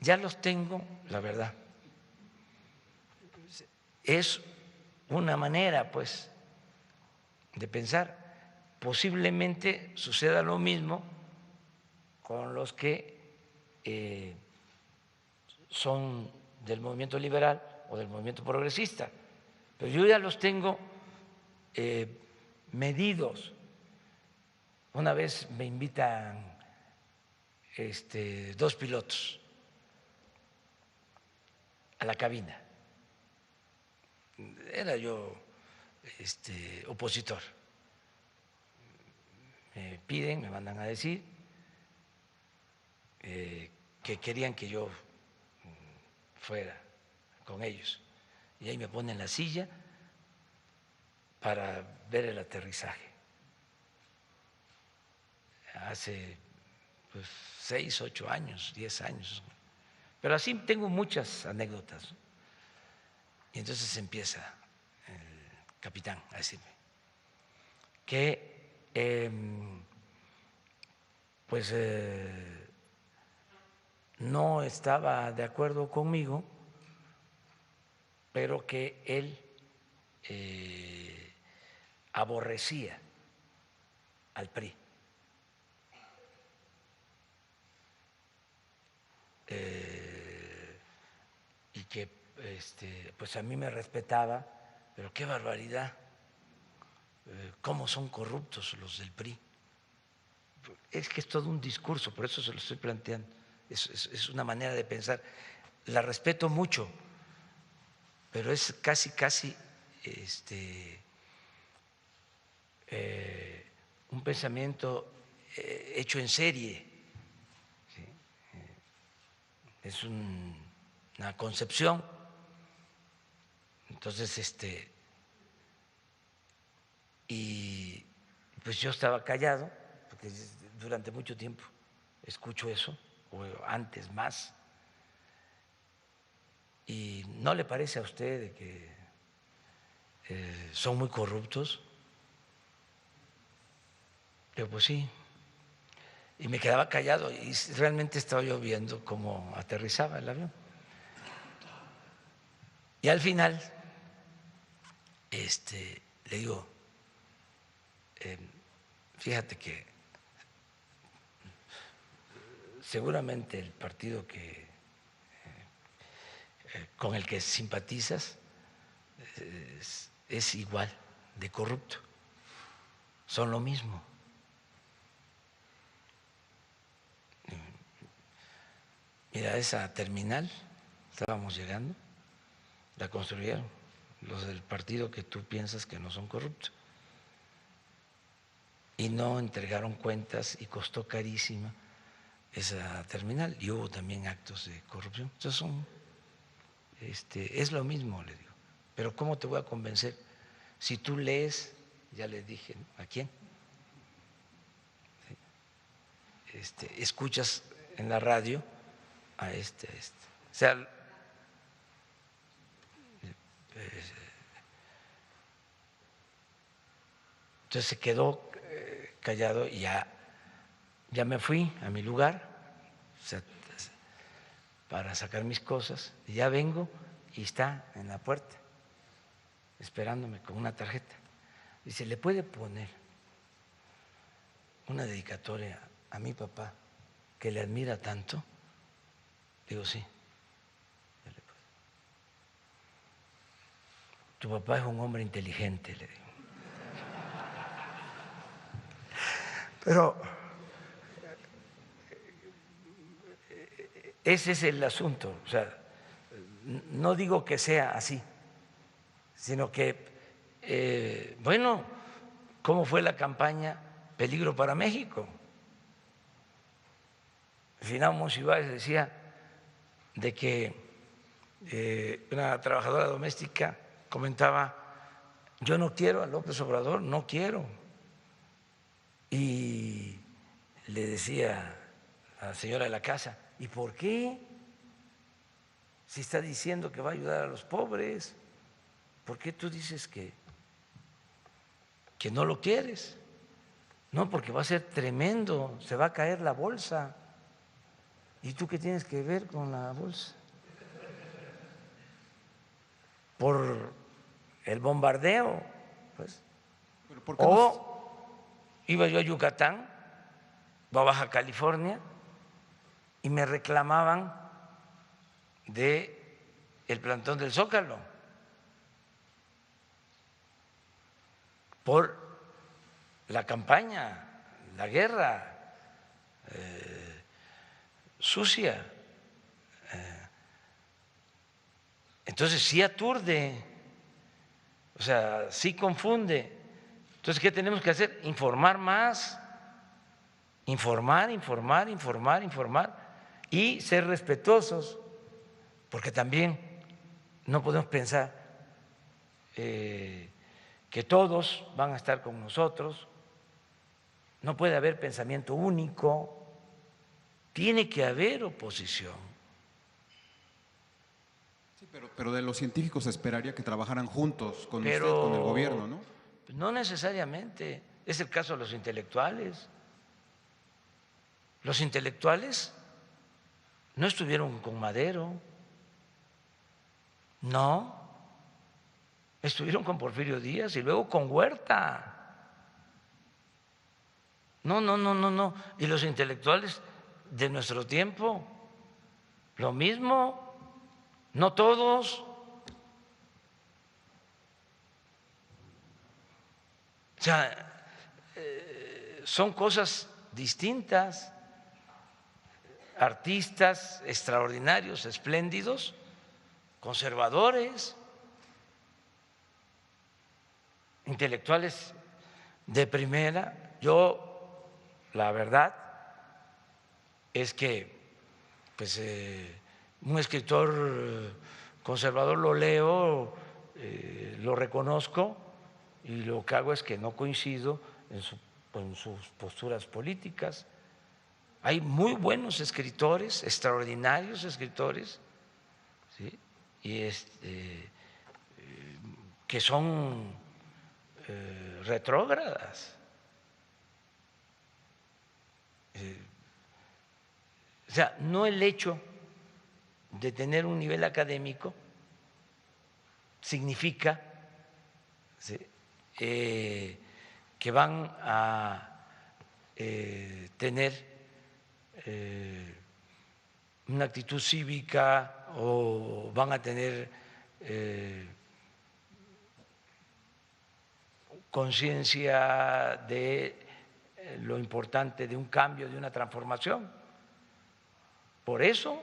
Ya los tengo, la verdad. Es una manera, pues, de pensar. Posiblemente suceda lo mismo con los que son del movimiento liberal o del movimiento progresista, pero yo ya los tengo medidos. Una vez me invitan dos pilotos a la cabina. Era yo opositor. Me piden, me mandan a decir que querían que yo fuera con ellos. Y ahí me ponen la silla para ver el aterrizaje. Hace 6, 8 años, 10 años. Pero así tengo muchas anécdotas. Y entonces empieza el capitán a decirme que no estaba de acuerdo conmigo, pero que él aborrecía al PRI. Y que pues a mí me respetaba, pero qué barbaridad, cómo son corruptos los del PRI. Es que es todo un discurso, por eso se lo estoy planteando, es una manera de pensar. La respeto mucho, pero es casi un pensamiento hecho en serie. ¿Sí? Es una concepción. Entonces, y pues yo estaba callado, porque durante mucho tiempo escucho eso, o antes más. ¿Y no le parece a usted de que son muy corruptos? Yo, pues sí. Y me quedaba callado y realmente estaba yo viendo cómo aterrizaba el avión. Y al final, le digo, fíjate que seguramente el partido con el que simpatizas es igual de corrupto, son lo mismo. Mira, esa terminal, estábamos llegando, la construyeron los del partido que tú piensas que no son corruptos. Y no entregaron cuentas y costó carísima esa terminal. Y hubo también actos de corrupción. Entonces es lo mismo, le digo. Pero ¿cómo te voy a convencer? Si tú lees, ya les dije, ¿no? ¿A quién? Escuchas en la radio a este. O sea, entonces se quedó callado y ya me fui a mi lugar, o sea, para sacar mis cosas, y ya vengo y está en la puerta esperándome con una tarjeta. Dice, ¿le puede poner una dedicatoria a mi papá que le admira tanto? Digo, sí. Tu papá es un hombre inteligente, le digo. Pero ese es el asunto. O sea, no digo que sea así, sino que, bueno, ¿cómo fue la campaña Peligro para México? Finao Monsiváis decía de que una trabajadora doméstica comentaba, yo no quiero a López Obrador, no quiero. Y le decía a la señora de la casa, ¿y por qué? Si está diciendo que va a ayudar a los pobres, ¿por qué tú dices que no lo quieres? No, porque va a ser tremendo, se va a caer la bolsa. ¿Y tú qué tienes que ver con la bolsa? Por el bombardeo, pues. ¿Pero por qué no? Iba yo a Yucatán, o a Baja California, y me reclamaban de el plantón del Zócalo por la campaña, la guerra sucia. Entonces sí aturde, o sea, sí confunde. Entonces, ¿qué tenemos que hacer? Informar más, informar y ser respetuosos, porque también no podemos pensar que todos van a estar con nosotros, no puede haber pensamiento único, tiene que haber oposición. Sí, pero de los científicos se esperaría que trabajaran juntos con usted, con el gobierno, ¿no? No necesariamente, es el caso de los intelectuales. Los intelectuales no estuvieron con Madero, no, estuvieron con Porfirio Díaz y luego con Huerta. No. Y los intelectuales de nuestro tiempo, lo mismo, no todos. O sea, son cosas distintas. Artistas extraordinarios, espléndidos, conservadores, intelectuales de primera. Yo, la verdad, es que pues, un escritor conservador lo leo, lo reconozco, y lo que hago es que no coincido en sus posturas políticas. Hay muy buenos escritores, extraordinarios escritores, ¿sí? Y que son retrógradas. O sea, no el hecho de tener un nivel académico significa, ¿sí?, que van a tener una actitud cívica o van a tener conciencia de lo importante de un cambio, de una transformación. Por eso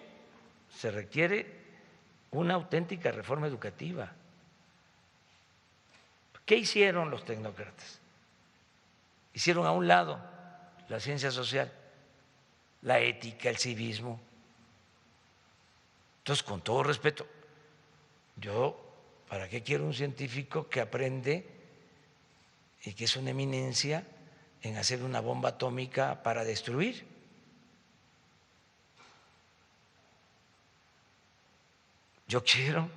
se requiere una auténtica reforma educativa. ¿Qué hicieron los tecnócratas? Hicieron a un lado la ciencia social, la ética, el civismo. Entonces, con todo respeto, yo, ¿para qué quiero un científico que aprende y que es una eminencia en hacer una bomba atómica para destruir? Yo quiero,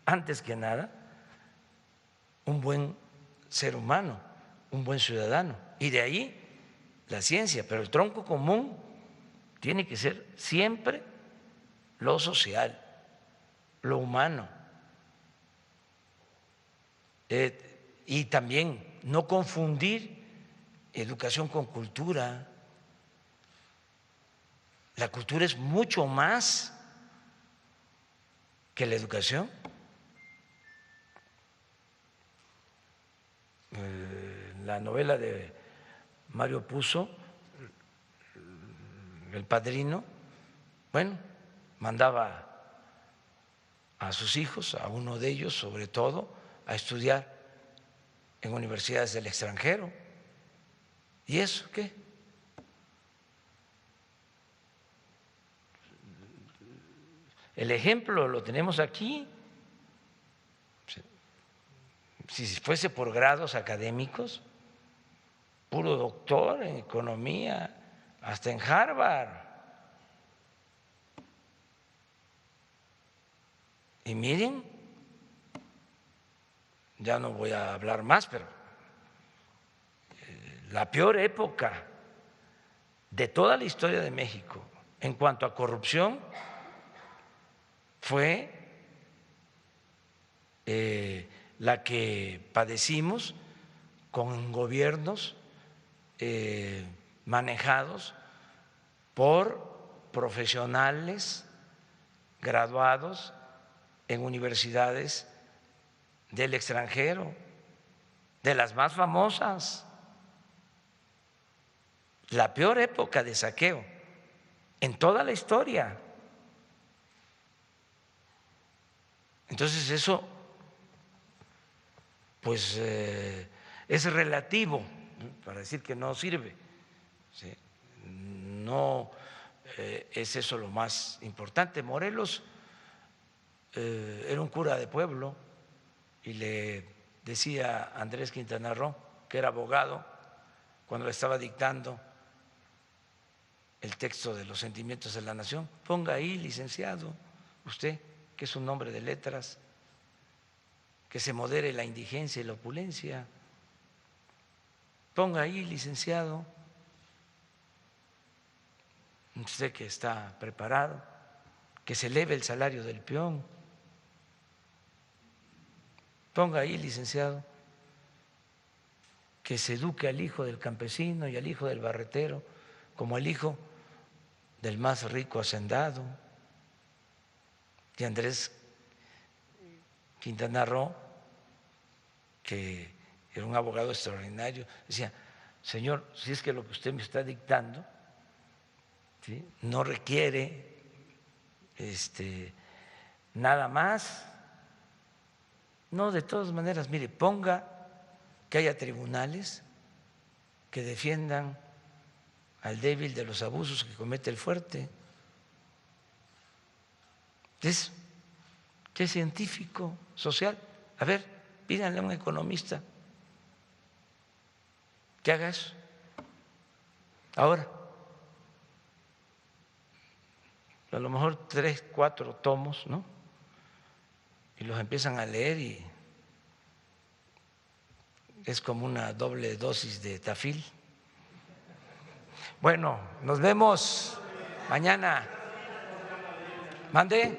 antes que nada, un buen ser humano, un buen ciudadano. Y de ahí la ciencia, pero el tronco común tiene que ser siempre lo social, lo humano. Y también no confundir educación con cultura. La cultura es mucho más que la educación. La novela de Mario Puzo, El Padrino, bueno, mandaba a sus hijos, a uno de ellos sobre todo, a estudiar en universidades del extranjero. ¿Y eso qué? El ejemplo lo tenemos aquí. Si fuese por grados académicos, puro doctor en economía, hasta en Harvard. Y miren, ya no voy a hablar más, pero la peor época de toda la historia de México en cuanto a corrupción fue la que padecimos con gobiernos manejados por profesionales graduados en universidades del extranjero, de las más famosas. La peor época de saqueo en toda la historia. Entonces eso pues es relativo para decir que no sirve. ¿Sí? No es eso lo más importante. Morelos era un cura de pueblo y le decía a Andrés Quintana Roo, que era abogado, cuando le estaba dictando el texto de los sentimientos de la nación, ponga ahí, licenciado, usted, que es un hombre de letras, que se modere la indigencia y la opulencia. Ponga ahí, licenciado, usted que está preparado, que se eleve el salario del peón. Ponga ahí, licenciado, que se eduque al hijo del campesino y al hijo del barretero como el hijo del más rico hacendado. Y Andrés Quintana Roo, que era un abogado extraordinario, decía, señor, si es que lo que usted me está dictando, ¿sí?, no requiere nada más, no, de todas maneras, mire, ponga que haya tribunales que defiendan al débil de los abusos que comete el fuerte. ¿Qué científico social? A ver, pídanle a un economista que haga eso. Ahora, a lo mejor 3, 4 tomos, ¿no? Y los empiezan a leer y es como una doble dosis de Tafil. Bueno, nos vemos mañana. ¿Mande?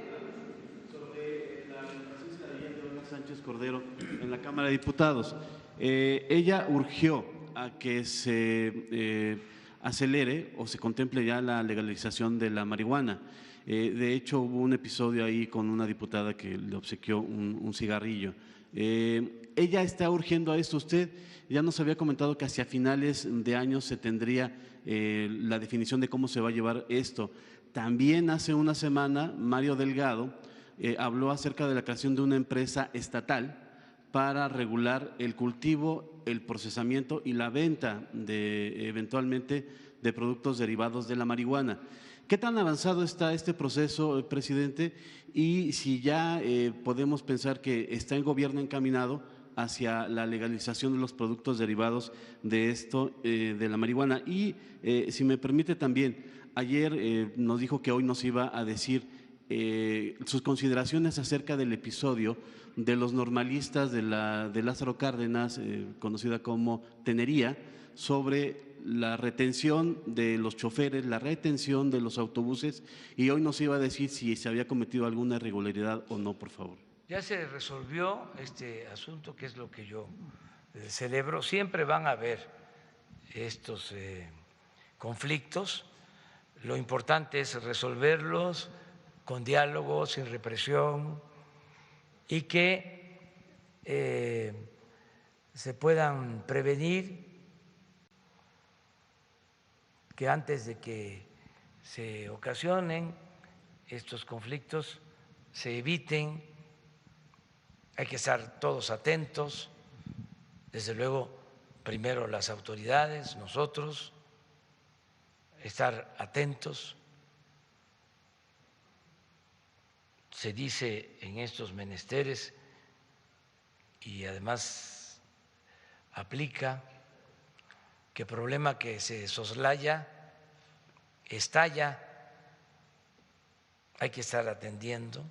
Sobre la congresista de Sánchez Cordero en la Cámara de Diputados. Ella urgió a que se acelere o se contemple ya la legalización de la marihuana. De hecho, hubo un episodio ahí con una diputada que le obsequió un cigarrillo. Ella está urgiendo a esto. Usted ya nos había comentado que hacia finales de año se tendría la definición de cómo se va a llevar esto. También hace una semana, Mario Delgado habló acerca de la creación de una empresa estatal para regular el cultivo, el procesamiento y la venta eventualmente de productos derivados de la marihuana. ¿Qué tan avanzado está este proceso, presidente? Y si ya podemos pensar que está el gobierno encaminado hacia la legalización de los productos derivados de esto, de la marihuana. Y si me permite también, ayer nos dijo que hoy nos iba a decir sus consideraciones acerca del episodio de los normalistas de Lázaro Cárdenas, conocida como Tenería, sobre la retención de los choferes, la retención de los autobuses, y hoy nos iba a decir si se había cometido alguna irregularidad o no, por favor. Ya se resolvió este asunto, que es lo que yo celebro. Siempre van a haber estos conflictos. Lo importante es resolverlos con diálogo, sin represión, y que se puedan prevenir, que antes de que se ocasionen estos conflictos se eviten. Hay que estar todos atentos, desde luego, primero las autoridades, nosotros, estar atentos. Se dice en estos menesteres, y además aplica, que problema que se soslaya, estalla. Hay que estar atendiendo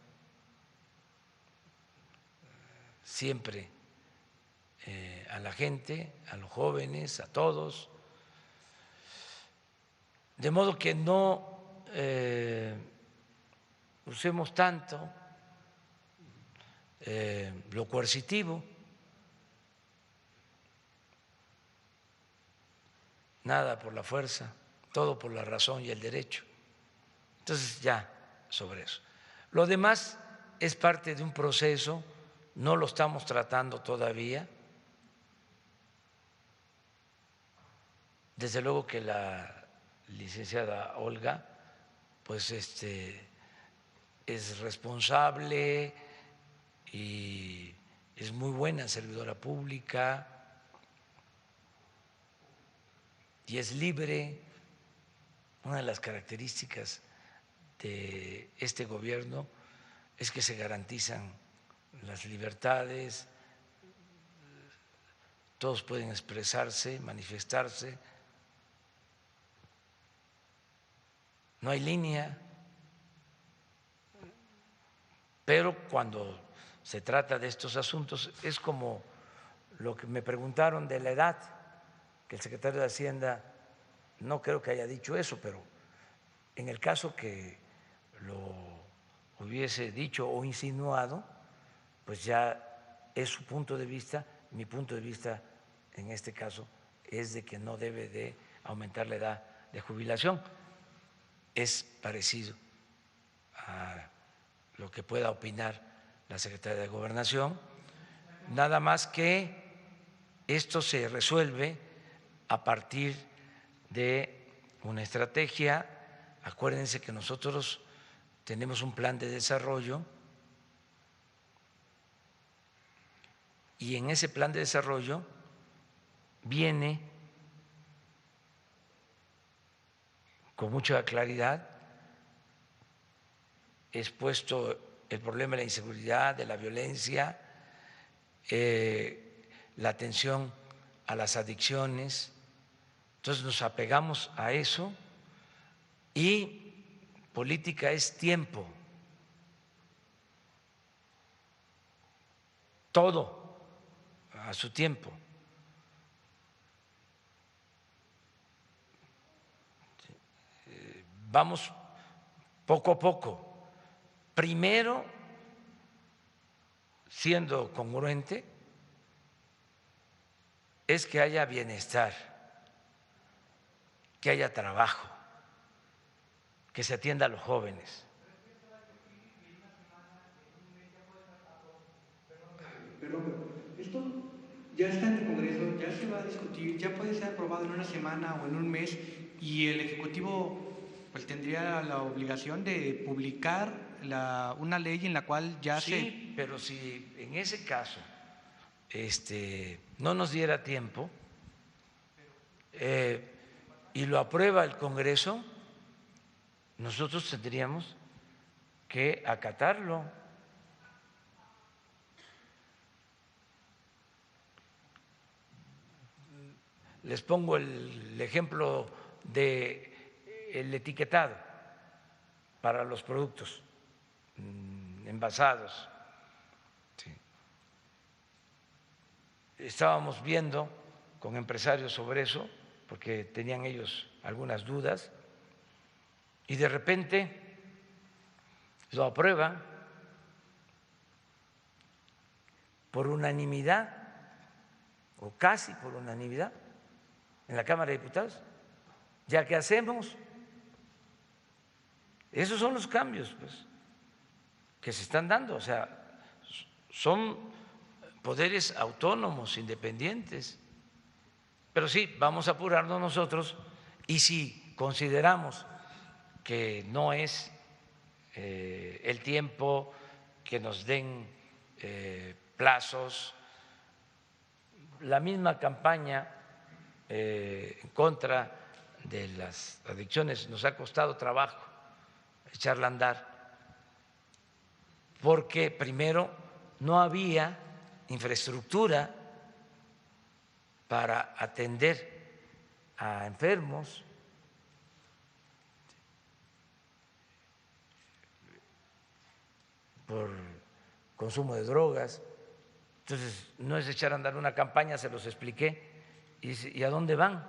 siempre a la gente, a los jóvenes, a todos, de modo que no usemos tanto lo coercitivo. Nada por la fuerza, todo por la razón y el derecho. Entonces, ya sobre eso. Lo demás es parte de un proceso, no lo estamos tratando todavía. Desde luego que la licenciada Olga, pues es responsable y es muy buena servidora pública y es libre. Una de las características de este gobierno es que se garantizan las libertades, todos pueden expresarse, manifestarse, no hay línea, pero cuando se trata de estos asuntos es como lo que me preguntaron de la edad, que el secretario de Hacienda no creo que haya dicho eso, pero en el caso que lo hubiese dicho o insinuado, pues ya es su punto de vista. Mi punto de vista en este caso es de que no debe de aumentar la edad de jubilación. Es parecido a lo que pueda opinar la secretaria de Gobernación, nada más que esto se resuelve a partir de una estrategia. Acuérdense que nosotros tenemos un plan de desarrollo y en ese plan de desarrollo viene con mucha claridad expuesto el problema de la inseguridad, de la violencia, la atención a las adicciones. Entonces nos apegamos a eso, y política es tiempo, todo a su tiempo. Vamos poco a poco. Primero, siendo congruente, es que haya bienestar, que haya trabajo, que se atienda a los jóvenes. Pero esto ya está en el Congreso, ya se va a discutir, ya puede ser aprobado en una semana o en un mes y el Ejecutivo pues tendría la obligación de publicar una ley en la cual ya sí, pero si en ese caso no nos diera tiempo y lo aprueba el Congreso, nosotros tendríamos que acatarlo. Les pongo el ejemplo del etiquetado para los productos envasados. Sí. Estábamos viendo con empresarios sobre eso, porque tenían ellos algunas dudas, y de repente lo aprueban por unanimidad, o casi por unanimidad, en la Cámara de Diputados. ¿Ya qué hacemos? Esos son los cambios, pues, que se están dando. O sea, son poderes autónomos, independientes. Pero sí, vamos a apurarnos nosotros, y si consideramos que no es el tiempo, que nos den plazos, la misma campaña en contra de las adicciones nos ha costado trabajo echarla a andar, porque primero no había infraestructura para atender a enfermos, por consumo de drogas. Entonces, no es echar a andar una campaña, se los expliqué. ¿Y a dónde van?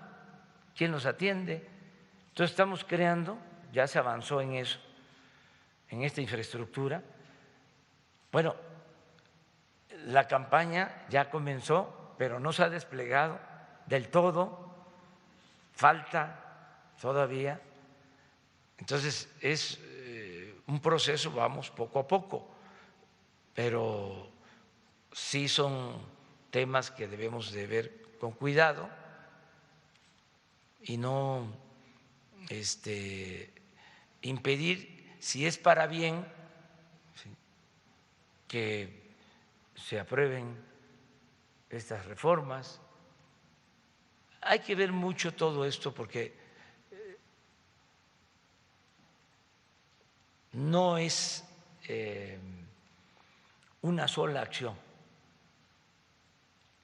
¿Quién los atiende? Entonces estamos creando, ya se avanzó en eso, en esta infraestructura. Bueno, la campaña ya comenzó, pero no se ha desplegado del todo, falta todavía. Entonces es un proceso, vamos poco a poco, pero sí son temas que debemos de ver con cuidado y no impedir, si es para bien, ¿sí?, que se aprueben estas reformas. Hay que ver mucho todo esto porque no es una sola acción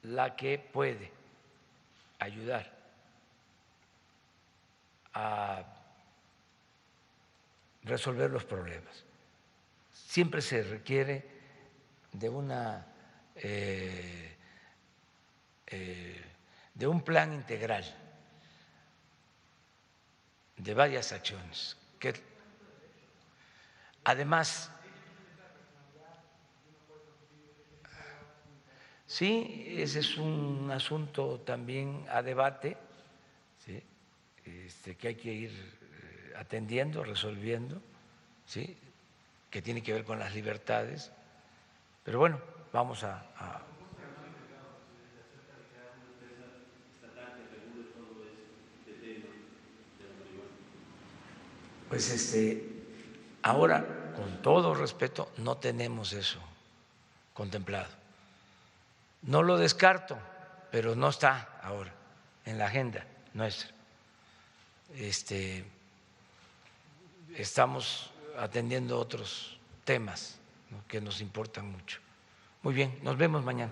la que puede ayudar a resolver los problemas. Siempre se requiere de un plan integral, de varias acciones. Que además, sí, ese es un asunto también a debate, ¿sí?, que hay que ir atendiendo, resolviendo, ¿sí?, que tiene que ver con las libertades. Pero bueno, vamos a pues ahora, con todo respeto, no tenemos eso contemplado. No lo descarto, pero no está ahora en la agenda nuestra. Estamos atendiendo otros temas, ¿no?, que nos importan mucho. Muy bien, nos vemos mañana.